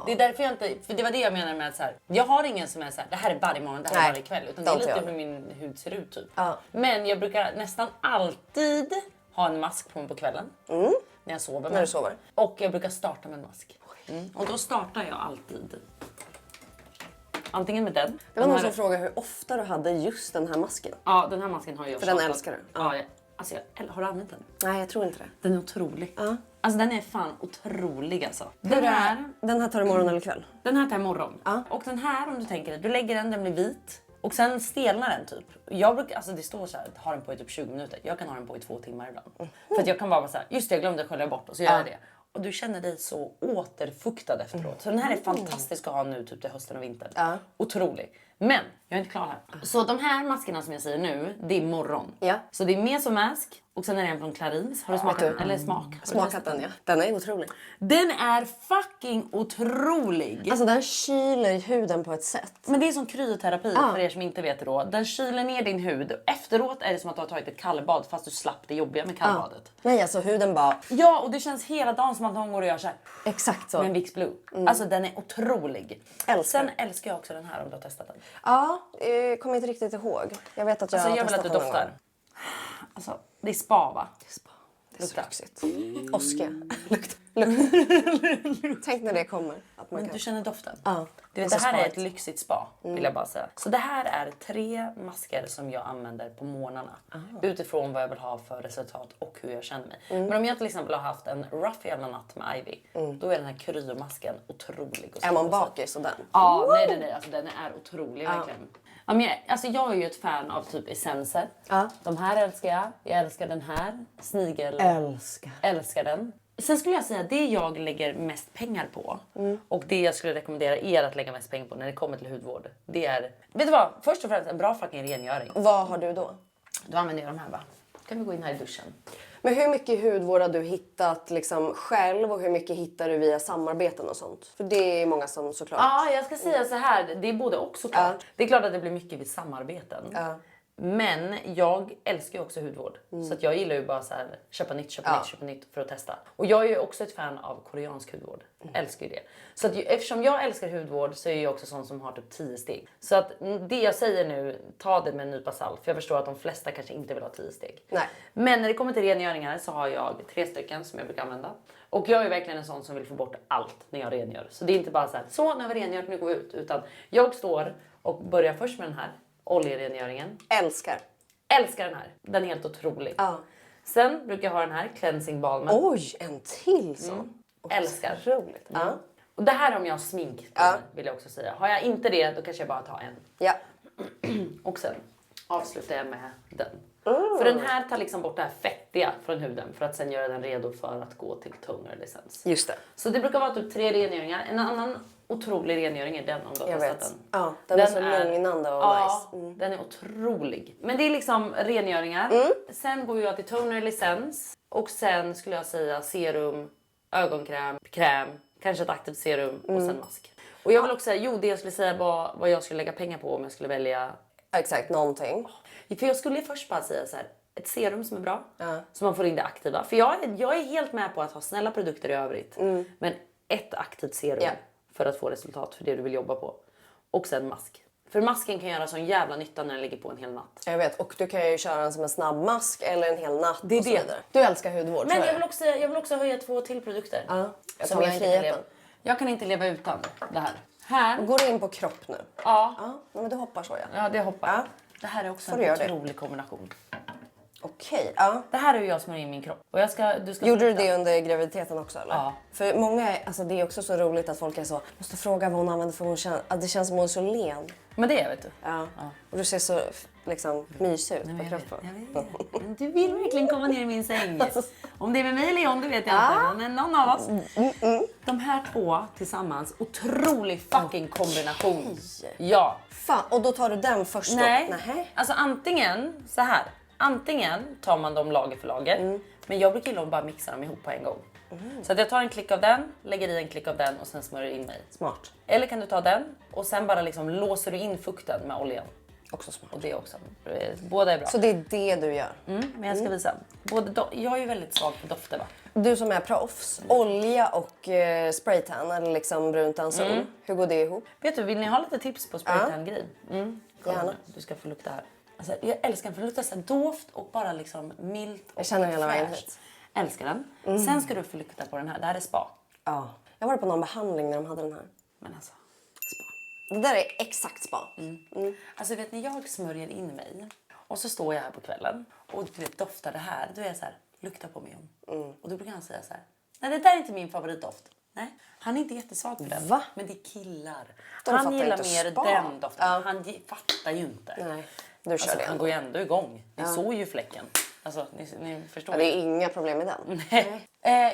Det är därför jag inte, för det var det jag menade med att så här, jag har ingen som är så här, det här är varje morgon, det här är Nej, varje kväll. Utan det det har är lite inte hur min hud ser ut typ. Ja. Men jag brukar nästan alltid ha en mask på mig på kvällen. När jag sover. När du sover. Och jag brukar starta med en mask. Och då startar jag alltid. Antingen med den. Det var Den någon här- som frågade hur ofta du hade just den här masken. Ja, den här masken har jag För den startat. älskar du? Ja, alltså har du använt den? Nej, jag tror inte det. Den är otrolig. Alltså den är fan otrolig alltså. Den här tar du morgon eller kväll? Den här tar jag imorgon. Och den här om du tänker dig, du lägger den blir vit. Och sen stelnar den typ. Jag brukar, alltså det står så här, ha den på i typ 20 minuter. Jag kan ha den på i 2 timmar ibland. För att jag kan bara vara så här, just det jag glömde skölja bort och så gör jag det. Och du känner dig så återfuktad efteråt. Så den här är fantastisk att ha nu typ till hösten och vintern. Otrolig. Men jag är inte klar här. Så de här maskerna som jag säger nu, det är morgon. Ja. Så det är Mesomask och sen är det en från Clarins. Har du smakat den? Eller smak? Har du Smakat testat den ja. Den är otrolig. Den är fucking otrolig. Alltså den kyler huden på ett sätt. Men det är som kryoterapi för er som inte vet det då. Den kyler ner din hud. Efteråt är det som att du har tagit ett kallbad fast du slapp det jobbiga med kallbadet. Nej, alltså huden bara... Ja, och det känns hela dagen som att någon går och gör så här Exakt så. med en Vicks Blue. Alltså den är otrolig. Älskar. Sen älskar jag också den här om du har testat den. Ja, kommer inte riktigt ihåg. Jag vet att jag Alltså har jag vill att testat du den någon doftar. gång. Alltså det är spa va? Det är så Lukta. lyxigt. Oske. Lukt. Tänk när det kommer. Att man Men kan... du känner doften? Ja, Du vet, det är det så här är sparigt. ett lyxigt spa vill jag bara säga. Så det här är 3 masker som jag använder på morgnarna. Utifrån vad jag vill ha för resultat och hur jag känner mig. Men om jag till exempel har haft en rough jävla natt med Ivy. Då är den här kryomasken otrolig. Och Är man så- bakis och den? Ja, nej. Alltså, den är otrolig verkligen. Ja, men jag är ju ett fan av typ essenser. Ja. De här älskar jag. Jag älskar den här. Snigel. Älskar. Älskar den. Sen skulle jag säga det jag lägger mest pengar på och det jag skulle rekommendera er att lägga mest pengar på när det kommer till hudvård. Det är, vet du vad? Först och främst en bra fucking rengöring. Vad har du då? Då använder jag de här va? Kan vi gå in här i duschen? Men hur mycket hudvård har du hittat liksom själv och hur mycket hittar du via samarbeten och sånt? För det är många som såklart... Ja, jag ska säga så här. Det är både och såklart. Det är klart att det blir mycket vid samarbeten. Men jag älskar ju också hudvård. Så att jag gillar ju bara så här, köpa nytt för att testa. Och jag är ju också ett fan av koreansk hudvård. Älskar ju det. Så att eftersom jag älskar hudvård så är jag också sån som har typ 10 steg. Så att det jag säger nu, ta det med en nypa salt. För jag förstår att de flesta kanske inte vill ha 10 steg. Nej. Men när det kommer till rengöringar så har jag 3 stycken som jag brukar använda. Och jag är verkligen en sån som vill få bort allt när jag rengör. Så det är inte bara så här, så nu har vi rengört, nu går vi ut. Utan jag står och börjar först med den här oljerengöringen. Älskar. Älskar den här. Den är helt otrolig. Ja. Sen brukar jag ha den här cleansing balmen. Oj, en till sån. Älskar. Roligt. Ja. Och det här är om jag har smink på mig, vill jag också säga. Har jag inte det då kanske jag bara tar en. Ja. Och sen avslutar jag med den. För den här tar liksom bort det här fettiga från huden för att sen göra den redo för att gå till toner eller essence. Just det. Så det brukar vara typ 3 rengöringar. En annan otrolig rengöring är den om du har Jag testat vet. den. Ja, den är så lugnande och ja, nice. den är otrolig. Men det är liksom rengöringar. Sen går jag till toner eller essence. Och sen skulle jag säga serum, ögonkräm, kräm, kanske ett aktivt serum och sen mask. Och jag vill också säga, det jag skulle säga var vad jag skulle lägga pengar på om jag skulle välja. Exakt, någonting. För jag skulle först bara säga så här, ett serum som är bra. Så man får in det aktiva. För jag är helt med på att ha snälla produkter i övrigt. Men ett aktivt serum för att få resultat för det du vill jobba på. Och sen mask. För masken kan göra sån jävla nytta när den ligger på en hel natt. Jag vet, och du kan ju köra den som en snabbmask eller en hel natt. Det är och så det. vidare. Du älskar hudvård. Men så är jag vill också höja 2 till produkter. Ja, jag Som tar jag mig inte kan leva. friheten. Jag kan inte leva utan det här. Här. Går du in på kropp nu? Ja. Ja, men du hoppar så Ja, det hoppar. Ja. Det här är också Får du en göra det? otrolig kombination. Okej, ja. Det här är hur jag smörjer in min kropp. Och du ska Gjorde du flytta. det under graviditeten också eller? Ja. För många, alltså det är också så roligt att folk är så, måste fråga vad hon använder för hon känner, att det känns som hon är så len. Men det är, vet du. Ja. Och du ser så liksom mysig ut på kroppen. Jag vet. Men du vill verkligen komma ner i min säng. Om det är med mig eller John, det vet jag inte. Men någon av oss. De här 2 tillsammans, otrolig fucking kombination. Ja. Fan, och då tar du den först då? Nej. Nähä. Alltså antingen så här. Antingen tar man dem lager för lager. Men jag brukar gilla att bara mixa dem ihop på en gång. Så att jag tar en klick av den, lägger i en klick av den och sen smörjer in mig. Smart. Eller kan du ta den och sen bara liksom låser du in fukten med oljan. Också smart. Och det också. Båda är bra. Så det är det du gör? Men jag ska visa. Jag är ju väldigt svag för dofter, va? Du som är proffs, olja och spraytan eller liksom brunt ansol. Hur går det ihop? Vet du, vill ni ha lite tips på spraytan-grej? Gärna. Nu, du ska få lukta här. Alltså, jag älskar den för den luktar så här doft och bara liksom milt och Jag känner hela vägen fräscht. hit. Älskar den. Sen ska du få lukta på den här. Det här är spa. Ja. Jag var på någon behandling när de hade den här. Men alltså, spa. Det där är exakt spa. Alltså vet ni, jag smörjer in mig och så står jag här på kvällen och du vet, doftar det här. Då är jag så här, lukta på mig John. Och då brukar han säga så här, nej det där är inte min favoritdoft. Nej, han är inte jättesvag för den. Va? Men det är killar. De Han fattar gillar inte mer spa. den doften. Ja. Han fattar ju inte. Nej, du kör det Han ändå. går ju ändå igång. Ni såg ju fläcken. Alltså, ni förstår. Ja, det är inga problem med den.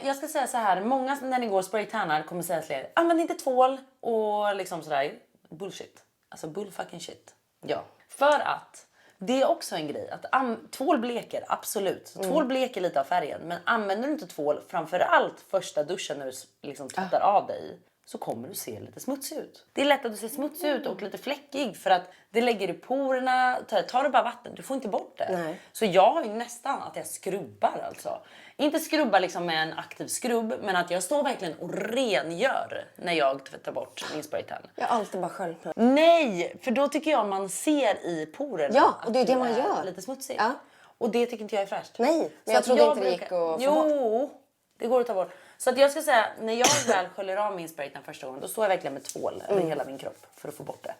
Jag ska säga så här. Många när ni går spraytannar kommer säga till er, använd inte tvål och liksom sådär. Bullshit. Alltså bull fucking shit. Ja. För att det är också en grej. Att tvål bleker, absolut. Så tvål bleker lite av färgen. Men använder du inte tvål, framförallt första duschen när du liksom tvättar av dig, så kommer du se lite smutsig ut. Det är lätt att du ser smutsig ut och lite fläckig för att det lägger i porerna. Tar du bara vatten, du får inte bort det. Nej. Så jag har ju nästan att jag skrubbar alltså. Inte skrubbar liksom med en aktiv skrubb, men att jag står verkligen och rengör när jag tvättar bort min spraytan. Jag har alltid bara sköljt med. Nej, för då tycker jag man ser i porerna Ja, och det är att det du man gör. lite smutsig. Ja. Och det tycker inte jag är fräscht. Nej, men Så jag att trodde inte det gick att få Jo, det går att ta bort. Så att jag ska säga, när jag väl sköljer av min spraytan första gången, då står jag verkligen med tvål över hela min kropp för att få bort det.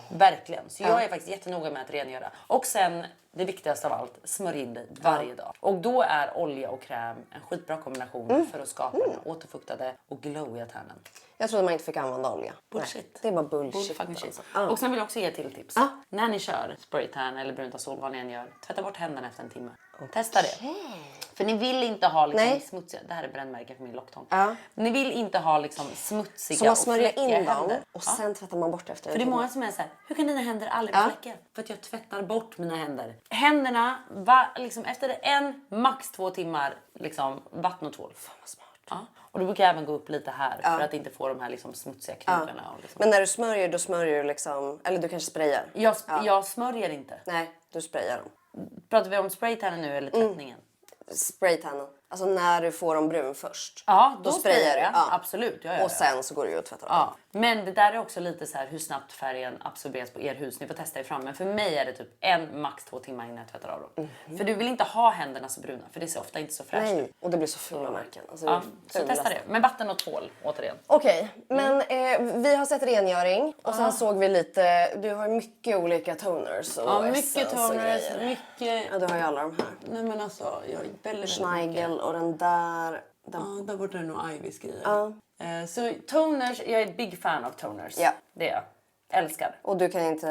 Verkligen. Så jag är faktiskt jättenoga med att rengöra. Och sen, det viktigaste av allt, smörj in dig varje dag. Och då är olja och kräm en skitbra kombination för att skapa den återfuktade och glowiga tärnen. Jag trodde man inte fick använda olja. Bullshit. Nej, det är bara bullshit. Bull fucking shit. alltså. Ja. Och sen vill jag också ge till tips. Ja. När ni kör spraytan eller brunt sol, vad ni än gör, tvätta bort händerna efter en timme. Testa det. För ni vill inte ha liksom Nej. smutsiga, det här är brännmärken för min locktång. Ja. Ni vill inte ha liksom smutsiga Så man och smörjer fläckiga in dem händer. och Ja. sen tvättar man bort efter. För det är många som är så här, hur kan dina händer aldrig vara fläckiga? För att jag tvättar bort mina händer. Händerna, liksom efter 1, max 2 timmar, liksom vatten och tvål. Fan vad smart. Ja. Och du brukar även gå upp lite här för att inte få de här liksom smutsiga knogarna. Och liksom. Men när du smörjer, då smörjer du liksom, eller du kanske sprayar. Jag smörjer inte. Nej, du sprayar dem. Pratar vi om spraytannen nu eller tvättningen? Spraytannen. Alltså när du får dem brun först. Ja, då sprayar du. Ja. Absolut, jag gör Och det. sen så går du ju och tvättar dem. Ja, men det där är också lite så här hur snabbt färgen absorberas på er hus. Ni får testa er fram. Men för mig är det typ 1, max 2 timmar innan jag tvättar av dem. För du vill inte ha händerna så bruna, för det ser ofta inte så fräscht ut. Nej, och det blir så fula märken. Alltså, Ja, det är så testa fulaste. det. Men vatten och tvål, återigen. Okej, men vi har sett rengöring och sen såg vi lite, du har ju mycket olika toners och Ja, mycket essence och toners, grejer. mycket... Ja, du har ju alla de här. Nej men alltså, jag är väldigt Schneigel och den där. Ja, där borta är nog Ivys grejer. Ja. Så toners, jag är big fan av toners. Ja. Det är jag. Älskar. Och du kan inte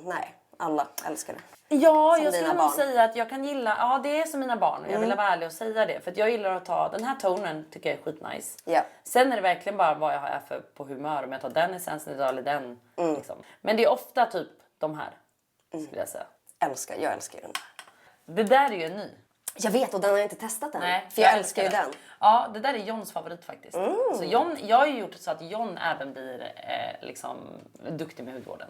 nej, alla älskar det. Ja, Som jag dina skulle nog barn. säga att jag kan gilla, ja det är som mina barn. Jag vill vara ärlig och säga det. För att jag gillar att ta, den här tonen tycker jag är skitnice. Ja. Sen är det verkligen bara vad jag är för på humör. Om jag tar den essensen idag eller den. Liksom. Men det är ofta typ de här, skulle jag säga. Jag älskar ju den där. Det där är ju en ny. Jag vet, och den har jag inte testat än. Nej, för jag älskar ju den. Ja, det där är Johns favorit faktiskt. Så John, jag har ju gjort så att John även blir liksom duktig med hudvården.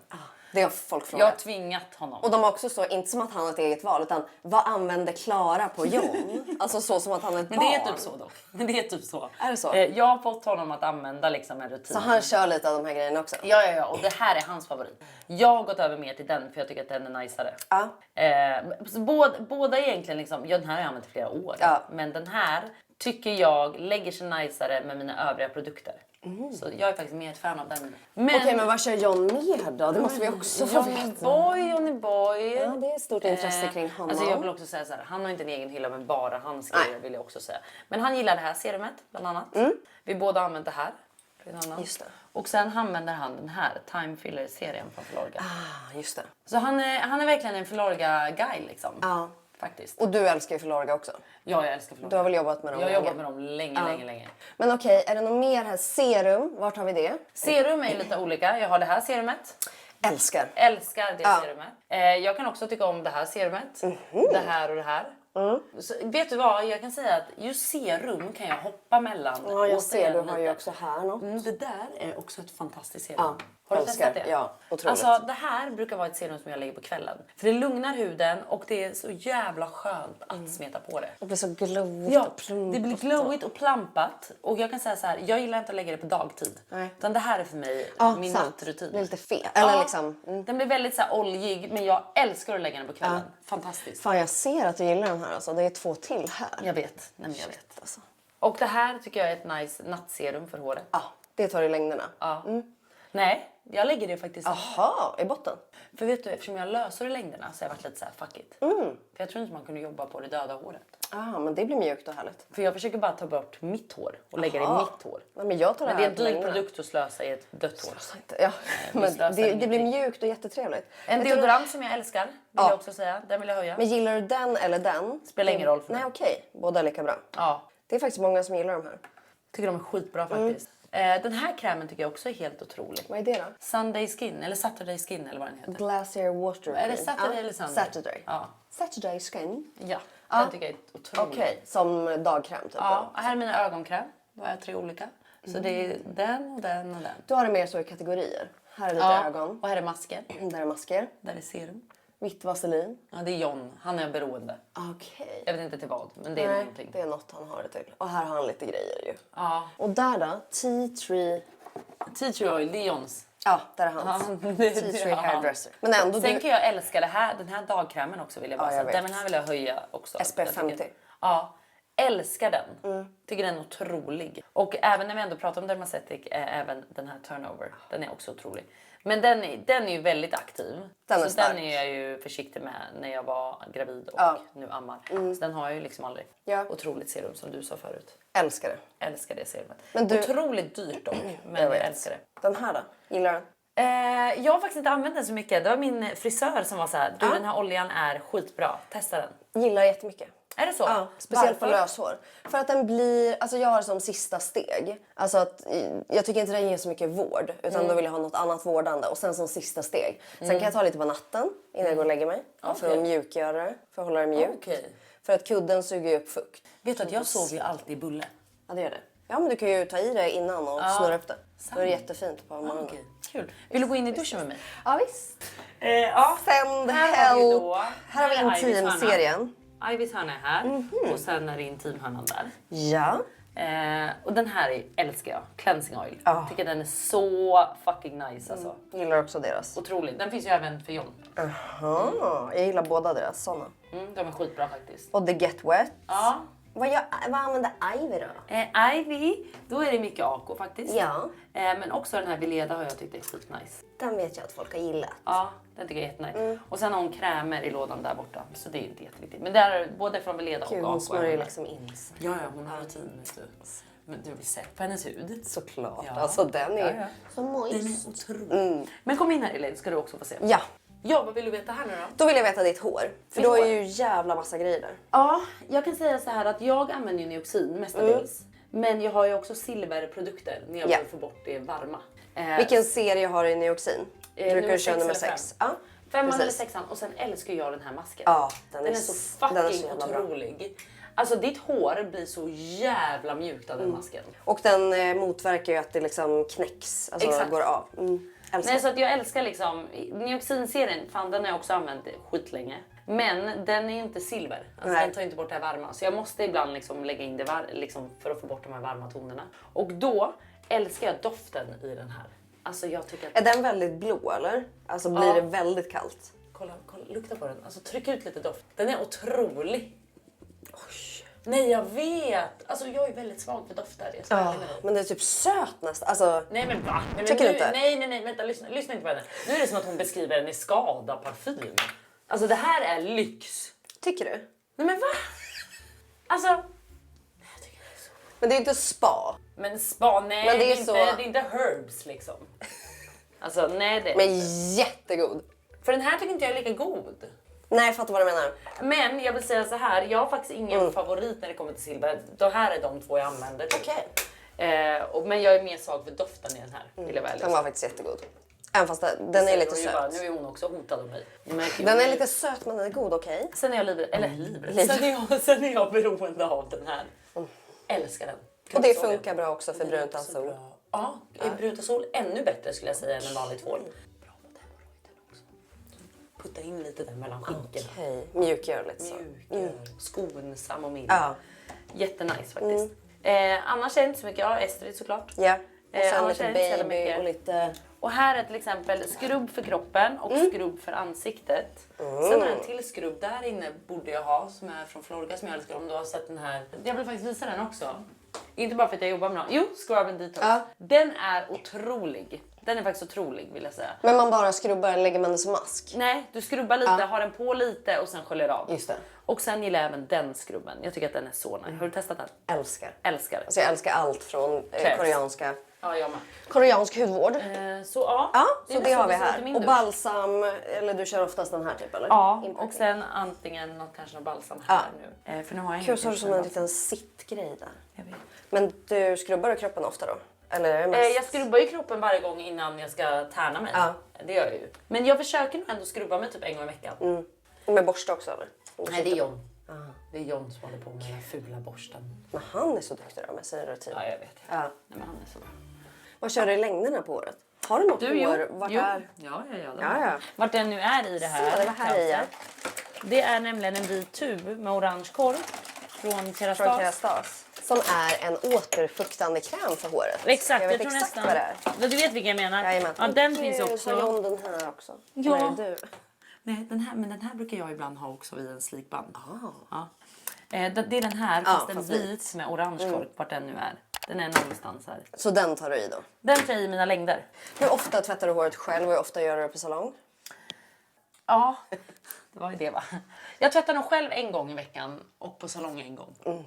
Det har folk Jag frågat. har tvingat honom. Och de har också så, inte som att han har ett eget val, utan vad använder Klara på John? Alltså så som att han är ett Men barn. det är typ så dock. Men det är typ så. Är det så? Jag har fått honom att använda liksom en rutin. Så han kör lite av de här grejerna också? Ja, och det här är hans favorit. Jag har gått över mer till den för jag tycker att den är najsare. Ja. Så båda egentligen liksom, den här har jag använt i flera år. Ja. Men den här tycker jag lägger sig najsare med mina övriga produkter. Så jag är faktiskt mer ett fan av den. Men Okej, men vad kör John mer då? Det måste vi också få Johnny veta. Boy. Ja, det är ett stort intresse kring honom. Alltså jag vill också säga så här, han har inte en egen hylla men bara hans grejer vill jag också säga. Men han gillar det här serumet bland annat. Vi båda har använt det här. Just det. Och sen använder han den här Time Filler-serien från Filorga. Just det. Så han är verkligen en Filorga-guy liksom. Ja. Faktiskt. Och du älskar ju Filorga också. Ja, jag älskar Filorga. Du har väl jobbat med dem Jag har länge? jobbat med dem länge. Men okej, är det något mer här? Serum, vart har vi det? Serum är ju lite olika. Jag har det här serumet. Älskar. Älskar det serumet. Jag kan också tycka om det här serumet. Det här och det här. Så, vet du vad? Jag kan säga att just serum kan jag hoppa mellan. Ja, jag ser. Du återigen har ju lite. också här något. Det där är också ett fantastiskt serum. Ja, Har du älskar. testat det? Ja, otroligt. Alltså det här brukar vara ett serum som jag lägger på kvällen. För det lugnar huden och det är så jävla skönt att smeta på det. Det blir så glowigt Ja, och plumpt. det blir glowigt och plampat. Och jag kan säga så här, jag gillar inte att lägga det på dagtid. Nej. Utan det här är för mig min sant. nattrutin. Det blir lite fel. Eller Ja, liksom... Den blir väldigt så här oljig, men jag älskar att lägga den på kvällen. Fantastiskt. Fan, jag ser att du gillar den här alltså. Det är 2 till här. Jag vet. Nej, men jag vet. Alltså. Och det här tycker jag är ett nice nattserum för håret. Ja, det tar i längderna. Ja. Nej, jag lägger det faktiskt. Jaha, i botten? För vet du, eftersom jag löser i längderna så har jag varit lite så här fuck it. För jag tror inte man kunde jobba på det döda håret. Men det blir mjukt och härligt. För jag försöker bara ta bort mitt hår och lägga det i mitt hår. Nej, men jag tar Men det det är här en på dyr längderna. produkt att slösa i ett dött hår. Ja, vi men slösar det blir ingenting. mjukt och jättetrevligt. En Vet du- deodorant som jag älskar, vill jag också säga. Den vill jag höja. Men gillar du den eller den? Spelar ingen roll för mig. Nej, okej. Båda är lika bra. Ja, Det är faktiskt många som gillar de här. tycker de är skitbra faktiskt. Den här krämen tycker jag också är helt otrolig. Vad är det då? Sunday Skin, eller Saturday Skin eller vad den heter. Glacier Water. Är det Cream. Saturday Ja, eller Sunday? Saturday. Ja. Saturday skin. Ja, den tycker jag är otrolig. Okej, som dagkräm typ. Ja, och här är mina ögonkräm. Då har jag 3 olika. Så det är den och den och den. Du har det mer så i kategorier. Här är lite Ja, ögon. och här är masker. Där är masker. Där är serum. Vitt vaselin. Ja, det är John. Han är beroende. Okej. Jag vet inte till vad, men det är någonting. det är något han har det till. Och här har han lite grejer ju. Ja. Och där då? Tea tree. Tea tree oil, det är Johns. Ja, där är hans. Ja, Tea tree ja. hairdresser. Men ändå Sen du... kan jag älska det här, den här dagkrämen också vill jag bara Ja, jag säga. vet. Den här vill jag höja också. SPF Jag tycker- 50. Ja, älskar den. Tycker den är otrolig. Och även när vi ändå pratar om Dermacetic är även den här Turnover. Den är också otrolig. Men den är ju väldigt aktiv. Den är så stark. den är jag ju försiktig med när jag var gravid och Ja. nu ammar. Så den har jag ju liksom aldrig. Ja. Otroligt serum som du sa förut. Älskar det. Älskar det serumet. Men du- Otroligt dyrt dock, men jag älskar det. Den här då? Gillar den? Jag har faktiskt inte använt den så mycket. Det var min frisör som var så här: du, den här oljan är skitbra, testa den. Gillar jättemycket. Är det så? Ja, speciellt på Varför? löshår. För att den blir, alltså jag har det som sista steg. Alltså att jag tycker inte den ger så mycket vård. Utan då vill jag ha något annat vårdande. Och sen som sista steg. Sen kan jag ta lite på natten innan jag går och lägger mig. För att Okej. mjukgöra det. För att hålla det mjukt. Okej. För att kudden suger ju upp fukt. Vet du att jag sover ju alltid i bulle? Ja, det gör det. Ja, men du kan ju ta i det innan och snurra upp det. Då är det jättefint på morgonen. Okej, kul. Vill du gå in i duschen med mig? Ja, visst. Ja. Send Här har vi help. då- Här har vi här är Ivys intimserien. Ivys hörna är här och sen är det intimhörnan där. Ja. Och den här älskar jag, cleansing oil. Ja. Tycker den är så fucking nice alltså. Gillar också deras. Otrolig. Den finns ju även för John. Jag gillar båda deras såna. De är skitbra faktiskt. Och The Get Wet. Ja. Vad använder Ivy då? Ivy, då är det mycket Ako faktiskt. Ja. Men också den här Veleda har jag tyckt är skitnice. Den vet jag att folk har gillat. Ja, den tycker jag är jättenice. Och sen har hon krämer i lådan där borta. Så det är inte jätteviktigt. Men där är både från Veleda Gud, och hon Ako. smörjer ju liksom in sig. Ja, hon har rutin vet du. Men du vill se på hennes hud. Såklart. Ja. Alltså den är Ja. så Den moist. är otrolig. Men kom in här Elaine, ska du också få se. Ja, Ja, vad vill du veta här nu då? då vill jag veta ditt hår. För Mitt du har hår? ju jävla massa grejer där. Ja, jag kan säga så här att jag använder ju Neoxin mestadels. Men jag har ju också silverprodukter när jag Ja. vill få bort det varma. Vilken serie har du i Neoxin? Brukar nummer du köra 6 nummer eller 6? Ja. 5:an eller Precis. 6:an och sen älskar jag den här masken. Ja, den är så den är fucking så jävla bra. otrolig. Alltså ditt hår blir så jävla mjukt av den masken. Och den motverkar ju att det liksom knäcks, alltså Exakt. går av. Älskar. Nej, så att jag älskar liksom Nioxin-serien, fan den har jag också använt skitlänge. Men den är inte silver, alltså Nej. den tar inte bort det här varma. Så jag måste ibland liksom lägga in det liksom för att få bort de här varma tonerna. Och då älskar jag doften i den här. Alltså jag tycker att... Är den väldigt blå eller? Alltså blir det väldigt kallt? Kolla, lukta på den. Alltså tryck ut lite doft. Den är otrolig. Oj. Nej, jag vet. Alltså jag är väldigt svag för dofter. Jag ska vara ärlig med dig. Men det är typ söt nästan. Alltså, Nej men va? Nej, men Tycker nu, du inte? nej, vänta, lyssna inte på henne. Nu är det som att hon beskriver en Escada parfym. Alltså det här är lyx. tycker du? Nej men va? Alltså... Nej, jag tycker det är så... Men det är inte spa. Men spa, nej Men det är inte, så- det är inte herbs liksom. Alltså nej det är Men inte. jättegod. För den här tycker inte jag är lika god. Nej, jag fattar vad du menar. Men jag vill säga så här, jag har faktiskt ingen favorit när det kommer till silver. Det här är de två jag använder. Typ. Okej. Men jag är mer svag för doften i den här. Vill jag väl Den var faktiskt jättegod. Även fast den är lite söt. Nu är hon också hotad av mig. Den är lite söt men den är god, okej? Sen är jag livrädd. Sen är jag beroende av den här. Älskar den. Och det funkar bra också för brunt Så sol. bra. Ja, är brunt och sol ännu bättre skulle jag säga än en vanlig tvål. Bra mot hemorrojden också. Putta in lite där mellan skinkorna. Okej, mjukgör lite så. Mjukgör, skonsam och mild. Ja. Jättenice faktiskt. Annars är det inte så mycket. Ja, Estrid såklart. Ja. Och sen annars lite är det inte så baby mycket. och lite... Och här är till exempel skrubb för kroppen och skrubb för ansiktet. Sen har jag en till skrubb där inne borde jag ha som är från Florida som jag älskar om du har sett den här. Jag vill faktiskt visa den också. Inte bara för att jag jobbar med den. Jo, Scrub and Detox. Ja. Den är otrolig. Den är faktiskt otrolig vill jag säga. Men man bara skrubbar eller lägger man det som mask? Nej, du skrubbar lite, har den på lite och sen sköljer av. Just det. Och sen gillar jag även den skrubben. Jag tycker att den är så nice. Har du testat den? Älskar. Älskar. Alltså jag älskar allt från Krävs. koreansk hudvård. Så ja, Ja, är så det nästan har vi som till här. min Och dusch. balsam, eller du kör oftast den här typ eller? Ja, Inpackning. och sen antingen kanske någon balsam här nu. För nu har jag Kul, så har du som en balsam. liten sittgrej där. Jag vet. Men du skrubbar du kroppen ofta då? Eller är det mest... Jag skrubbar ju kroppen varje gång innan jag ska tärna mig. Ja. Det gör jag ju. Men jag försöker nog ändå skrubba mig typ en gång i veckan. Och med borste också eller? Nej, det är John. Det är John som håller på med den fula borsten. Men han är så duktig då med sin rutin. Ja, jag vet. Ja. Nej, men han är så bra. Vad kör du i längderna på året? Har du något hår? Vart är... Ja. Ja. Vart den nu är i det här. Så, det var här i, ja. Det är nämligen en vit tub med orange korv från Kerastase. Från Kerastase. Som är en återfuktande kräm för håret. Exakt, jag vet tror exakt nästan. vad det är. Ja, du vet vilken jag menar. Jajamän. Ja, den Och finns så också. har John den här också. Ja. Vad är du? Nej, men den här brukar jag ibland ha också i en slikband. Ja. Det är den här, fast en fast vit med orange kork, vart den nu är. Den är någonstans här. Så den tar du i då? Den tar jag i mina längder. Hur ofta tvättar du håret själv och hur ofta gör du det på salong? Ja, det var ju det va. Jag tvättar nog själv en gång i veckan och på salong en gång.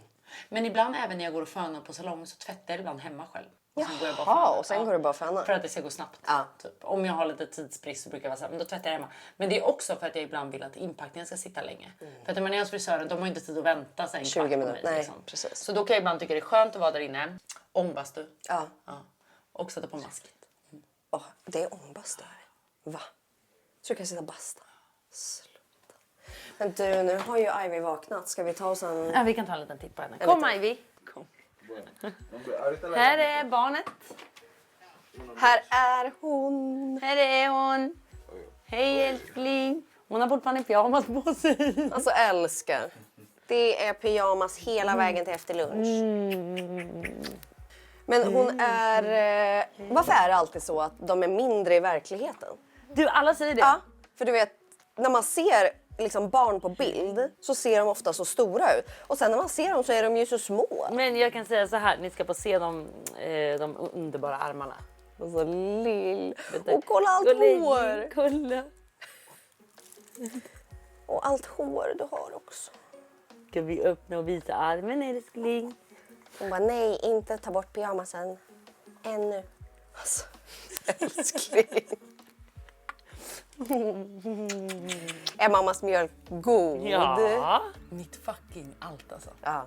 Men ibland även när jag går och fönar på salong så tvättar jag ibland hemma själv. Och sen går jag bara och Jaha, fönar. och sen går du bara och fönar. För att det ska gå snabbt. Ja. Typ. Om jag har lite tidsbrist så brukar jag vara så här, men då tvättar jag hemma. Men det är också för att jag ibland vill att inpackningen ska sitta länge. För att när man är hos frisören, de har inte tid att vänta sig en 20 kvart på minuter, mig. nej, Liksom. precis. Så då kan jag ibland tycka det är skönt att vara där inne. Ångbastu. Ja. Och sätta på mask. Åh, det är ångbastu. Va? Så du kan sitta basta? Sluta. Men du, nu har ju Ivy vaknat. Ska vi ta oss en... Ja, vi kan ta en liten titt på henne. Kom Ivy. Kom. Här är barnet. Här är hon. Här är hon. Hej älskling. Hon har fortfarande pyjamas på sig. Alltså älskar. Det är pyjamas hela vägen till efter lunch. Men hon är... Varför är det alltid så att de är mindre i verkligheten? Du, alla säger det. Ja, för du vet, när man ser liksom barn på bild så ser de ofta så stora ut. Och sen när man ser dem så är de ju så små. Men jag kan säga så här, ni ska få se de underbara armarna. Och så lill. Och kolla allt hår. Kolla. Och allt hår du har också. Ska vi öppna och visa armen älskling? Hon bara, nej, inte ta bort pyjamasen. Ännu. Alltså, älskling. Är mammas mjölk god? Ja. Mitt fucking allt alltså. Ja.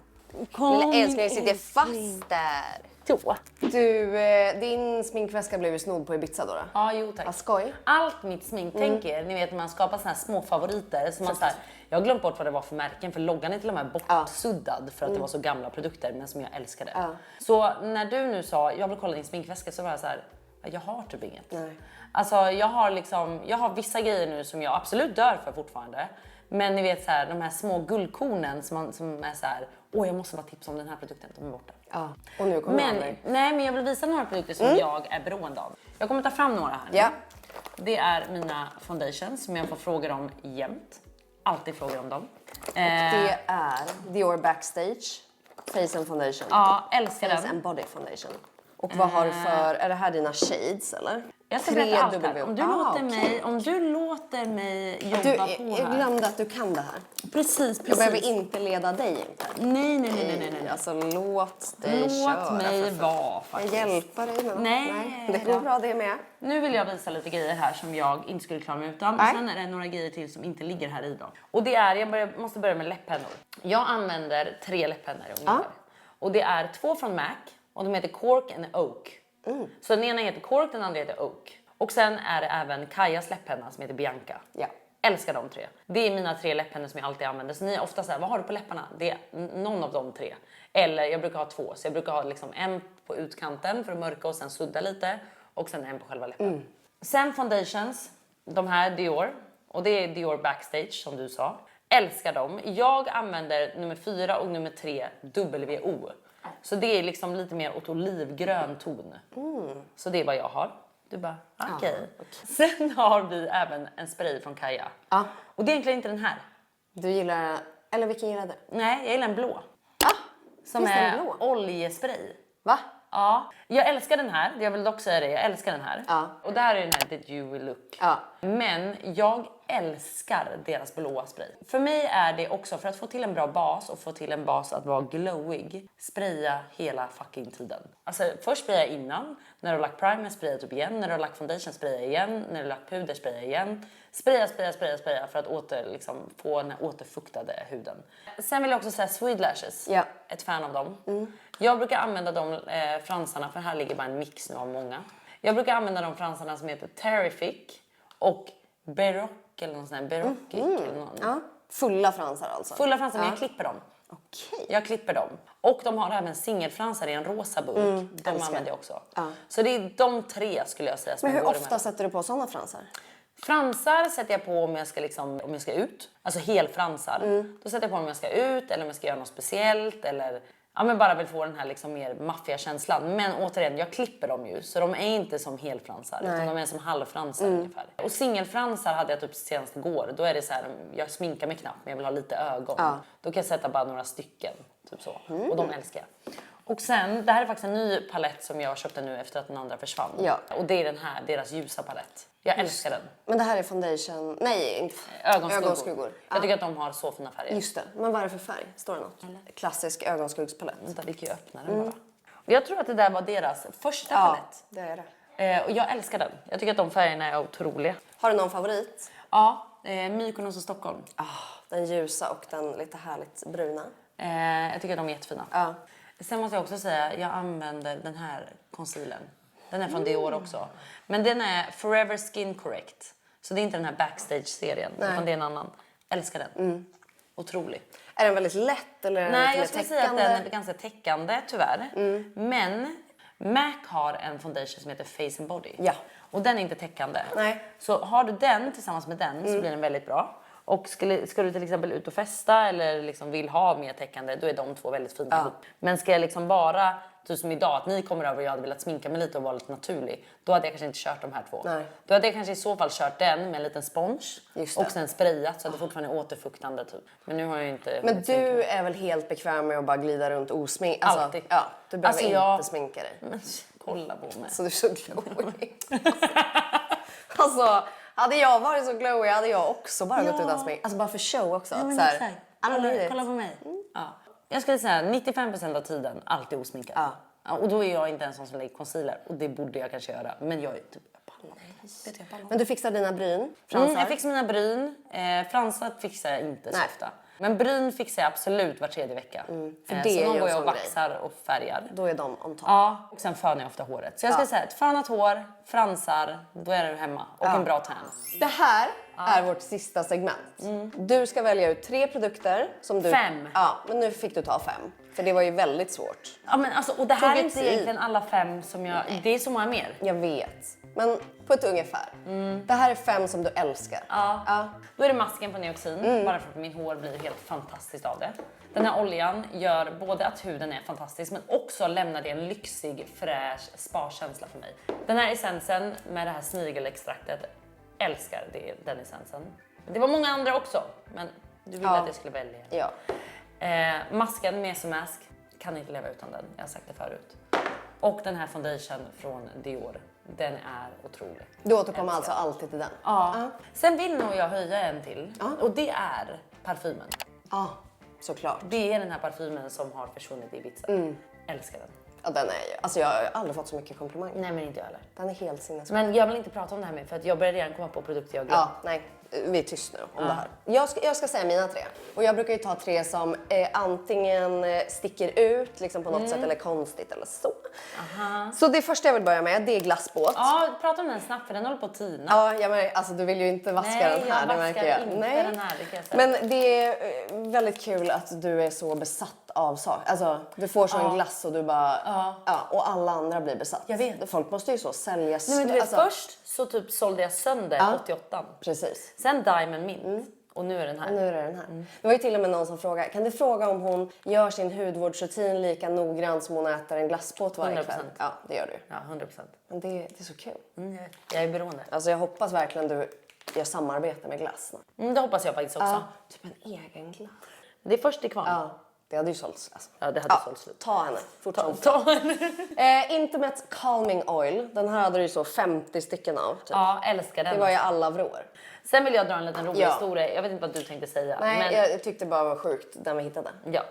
Kom Lilla älskling sitter fast där. Så. Du, din sminkväska blev ju snodd på Ibiza då. Ja, jo tack. Vad skoj. Allt mitt smink, tänk er, ni vet när man skapar såna här små favoriter. Så man så här, jag har glömt bort vad det var för märken för loggan är till och med bortsuddad för att det var så gamla produkter men som jag älskade. Så när du nu sa, jag vill kolla din sminkväska så var jag så här, jag har typ inget. Nej. Alltså jag har vissa grejer nu som jag absolut dör för fortfarande. Men ni vet så här, de här små guldkornen som är så här, jag måste bara tipsa om den här produkten, de är borta. Ja. Och nu kommer jag Men, nej, men jag vill visa några produkter som jag är beroende av. Jag kommer ta fram några här. Ja. Det är mina foundations som jag får frågor om jämt. Alltid frågor om dem. Det är Dior Backstage Face and Foundation. Ja, älskar Face den. and Body Foundation. Och vad har du för, är det här dina shades eller? Jag ska berätta allt här. 3W. Om du låter mig jobba Du, på här. jag glömde att du kan det här. Precis. Jag behöver inte leda dig inte. Nej. Alltså låt dig köra. Låt mig vara Jag faktiskt. hjälper dig med. Nej, Det går bra det med. Nu vill jag visa lite grejer här som jag inte skulle klara mig utan. Och sen är det några grejer till som inte ligger här i då. Och det är, måste börja med läpppennor. Jag använder 3 läpppennor ungefär. Och det är 2 från MAC och de heter Cork and Oak. Så den ena heter Cork, den andra heter Oak. Och sen är det även Kajas läpppenna som heter Bianca. Ja. Älskar de 3. Det är mina 3 läpppennor som jag alltid använder. Så ni är ofta så här, vad har du på läpparna? Det är någon av de 3. Eller jag brukar ha 2. Så jag brukar ha liksom en på utkanten för att mörka och sen sudda lite. Och sen en på själva läppen. Sen foundations. De här Dior. Och det är Dior Backstage som du sa. Älskar dem. Jag använder nummer 4 och nummer 3 WO. Så det är liksom lite mer åt olivgrön ton. Så det är vad jag har. Du bara, okej. Sen har vi även en spray från Kaja. Och det är egentligen inte den här. Du gillar, eller vilken gillar du? Nej, jag gillar en blå. Som finns det en är blå? oljespray. Va? Ja, jag älskar den här. Jag vill dock säga det, jag älskar den här. Ja. Och där är den här Did You Will Look. Ja. Men jag älskar deras blåa spray. För mig är det också, för att få till en bra bas och få till en bas att vara glowig, spraya hela fucking tiden. Alltså först spraya innan, när du har lagt primer spraya typ igen, när du har lagt foundation spraya igen, när du har lagt puder spraya igen. Spraya för att få den här återfuktade huden. Sen vill jag också säga Swede Lashes. Ja. Ett fan av dem. Jag brukar använda de fransarna, för här ligger bara en mix nu av många. Jag brukar använda de fransarna som heter Terrific och Baroque eller någon sån här Baroque eller någon. Ja. Fulla fransar alltså? Fulla fransar, men jag klipper dem. Okej. Jag klipper dem. Och de har även singelfransar i en rosa burk. De använder jag också. Så det är de 3 skulle jag säga som Men jag hur går ofta emellan. sätter du på sådana fransar? Fransar sätter jag på om jag ska ut. Alltså helfransar. Då sätter jag på om jag ska ut eller om jag ska göra något speciellt. Eller men bara vill få den här liksom mer maffiga känslan. Men återigen, jag klipper dem ju. Så de är inte som helfransar. Utan de är som halvfransar ungefär. Och singelfransar hade jag typ senast igår. Då är det så här, jag sminkar mig knappt men jag vill ha lite ögon. Då kan jag sätta bara några stycken. Typ så. Och de älskar jag. Och sen, det här är faktiskt en ny palett som jag köpte nu efter att den andra försvann. Ja. Och det är den här, deras ljusa palett. Jag älskar den. Men det här är foundation, nej inte ögonskuggor. Jag tycker att de har så fina färger. Just det, men vad är det för färg? Står det något? Klassisk ögonskuggspalett. Vänta, vi kan ju öppna den bara. Och jag tror att det där var deras första palett. det är det. Och jag älskar den. Jag tycker att de färgerna är otroliga. Har du någon favorit? Ja, Mykonos och Stockholm. Den ljusa och den lite härligt bruna. Jag tycker att de är jättefina. Ja. Sen måste jag också säga, jag använder den här concealern. Den är från Dior också. Men den är Forever Skin Correct. Så det är inte den här Backstage-serien, utan det är en annan. Älskar den. Otrolig. Är den väldigt lätt eller Nej, jag lite skulle mer säga att täckande? den är ganska täckande, tyvärr. Men MAC har en foundation som heter Face and Body. Ja. Och den är inte täckande. Nej. Så har du den tillsammans med den så blir den väldigt bra. Och ska du till exempel ut och festa eller liksom vill ha mer täckande, då är de 2 väldigt fina ihop. Men ska jag liksom bara, typ som idag, att ni kommer över och jag hade velat sminka mig lite och vara lite naturlig, då hade jag kanske inte kört de här 2. Nej. Då hade jag kanske i så fall kört den med en liten sponge Just det. och sen sprayat så att det fortfarande är återfuktande typ. Men nu har jag ju inte... Men du är väl helt bekväm med att bara glida runt osminkad? Alltså, Alltid. Ja, du behöver Alltså, jag- inte sminka dig. Men kolla på mig. Så du är så glowy. Alltså, hade jag varit så glowy hade jag också bara gått utan smink. Alltså bara för show också. Ja, men så här, exakt. I don't need it. Kolla på mig. Ja. Jag skulle säga 95% av tiden alltid osminkad. Ja, och då är jag inte en sån som lägger concealer. Och det borde jag kanske göra. Men jag är typ... Vet jag, Men du fixar dina bryn, fransar. Jag fixar mina bryn. Fransar fixar jag inte så Nej. ofta. Men bryn fixar jag absolut var 3:e vecka. för det så är någon ju går en jag och sån vaxar och färgar. Då är de on top. Ja, och sen fönar jag ofta håret. Så jag skulle säga ett fönat hår, fransar, då är du hemma. Och en bra tan. Det här är vårt sista segment. Du ska välja ut 3 produkter som du... 5. Ja, men nu fick du ta 5. För det var ju väldigt svårt. Ja, men alltså, och det här är Tog inte tid. egentligen alla 5 som jag... Det är så många mer. Jag vet. Men på ett ungefär. Det här är 5 som du älskar. Ja. Då är det masken på Neoxin, bara för att min hår blir helt fantastiskt av det. Den här oljan gör både att huden är fantastisk men också lämnar det en lyxig, fräsch spa-känsla för mig. Den här essensen med det här snigelextraktet, älskar den essensen. Det var många andra också, men du ville att jag skulle välja. Ja. Masken Mesomask, kan inte leva utan den, jag har sagt det förut. Och den här foundation från Dior, den är otrolig. Du återkommer alltså alltid till den? Ja. Sen vill nog jag höja en till och det är parfymen. Ja, såklart. Det är den här parfymen som har försvunnit i Ibiza. Älskar den. Ja, den är ju... Alltså jag har aldrig fått så mycket komplimanger. Nej, men inte jag heller. Den är helt sinnessjuk. Men jag vill inte prata om det här mer för att jag börjar redan komma på produkter jag glömt. Ja, nej. Vi är tyst nu om det här. Jag ska säga mina 3. Och jag brukar ju ta 3 som antingen sticker ut liksom på något sätt eller konstigt eller så. Så det första jag vill börja med, det är glassbåt. Ja, prata om den snabbt för den håller på att tina. Ja, jag märker, alltså du vill ju inte vaska den här, det märker jag. inte Nej, den här, det kan jag säga. men det är väldigt kul att du är så besatt av saker. Alltså, du får så en glass och du bara... Ja, och alla andra blir besatt. Jag vet. Folk måste ju så sälja... Nej, men du vet, alltså, först så typ sålde jag sönder 88. Precis. Sen Diamond Mint. Och nu är den här. Nu är det den här. Det var ju till och med någon som frågade, kan du fråga om hon gör sin hudvårdsrutin lika noggrant som hon äter en glassbåt varje 100%. kväll? Ja, det gör du. Ja, 100%. Men det är så kul. Jag är beroende. Alltså jag hoppas verkligen du gör samarbete med glass. Det hoppas jag faktiskt också. Ja, typ en egen glass. Det är först till kvarn. Ja, det hade ju sålts. Alltså. Ja, det hade sålt slut. Ta henne. Fort som Ta en. Intimate Calming Oil. Den här hade du ju så 50 stycken av. Typ. Ja, älskar den. Det var ju alla vrår. Sen vill jag dra en liten rolig Ja. historia. Jag vet inte vad du tänkte säga. Nej, men... jag tyckte bara var sjukt den vi hittade. Ja.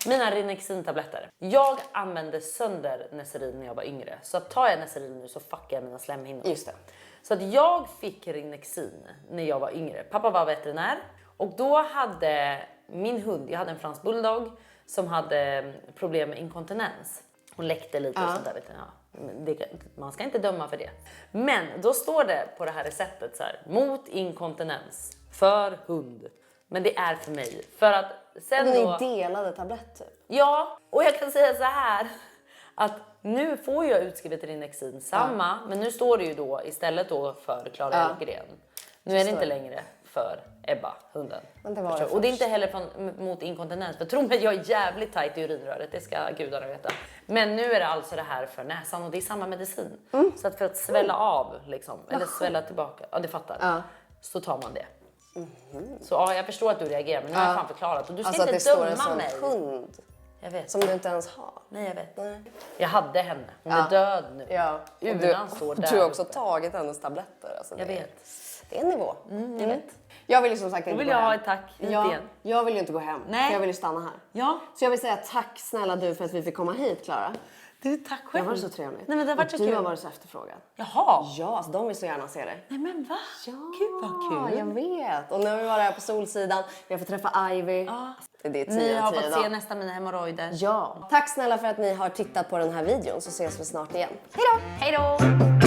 Mina Rinexin-tabletter. Jag använde sönder Neserin när jag var yngre. Så tar jag Neserin nu så fuckar jag mina slemhinnor. Just det. Så att jag fick Rinexin när jag var yngre. Pappa var veterinär. Och då hade min hund, jag hade en fransk bulldog som hade problem med inkontinens. Hon läckte lite och sånt där. Vet du. Ja, man ska inte döma för det. Men då står det på det här receptet så här: mot inkontinens för hund. Men det är för mig. För att sen Den då... är delade tabletter. Typ. Ja, och jag kan säga så här att nu får jag utskrivet Rinexin samma, men nu står det ju då istället då för Clara Elfgren. Nu är det inte längre för Ebba, hunden. Men det var det Och det är inte heller mot inkontinens. För tro mig, jag är jävligt tajt i urinröret, det ska gudarna veta. Men nu är det alltså det här för näsan och det är samma medicin. Så att för att svälla av liksom, eller svälla tillbaka, ja det fattar. Så tar man det. Så ja, jag förstår att du reagerar, men nu har jag fan förklarat. Och du ska Alltså att inte det står döma en sån mig. hund Jag vet. som du inte ens har. Nej, jag vet. Nej. Jag hade henne. Hon är död nu. Ja. Och Unan står där du har också uppe. tagit hennes tabletter. Alltså, Jag vet. Det är en nivå. Jag vet. Jag vill ju som sagt Då inte vill gå jag hem. ha ett tack hit igen. Jag vill ju inte gå hem. Nej. För jag vill ju stanna här. Ja. Så jag vill säga tack snälla du för att vi fick komma hit, Klara. Du, tack Det själv. har varit så trevligt. Nej, men det har varit och så du kul. har varit så efterfrågad. Jaha. Ja, alltså de vill så gärna se dig. Nej men va? Ja, Gud vad kul. jag vet. Och nu har vi varit här på Solsidan. Vi har fått träffa Ivy. Ja. Det är 10 Ni har av 10 fått idag. se nästa mina hemorrojder. Ja. Tack snälla för att ni har tittat på den här videon så ses vi snart igen. Hej då! Hej då!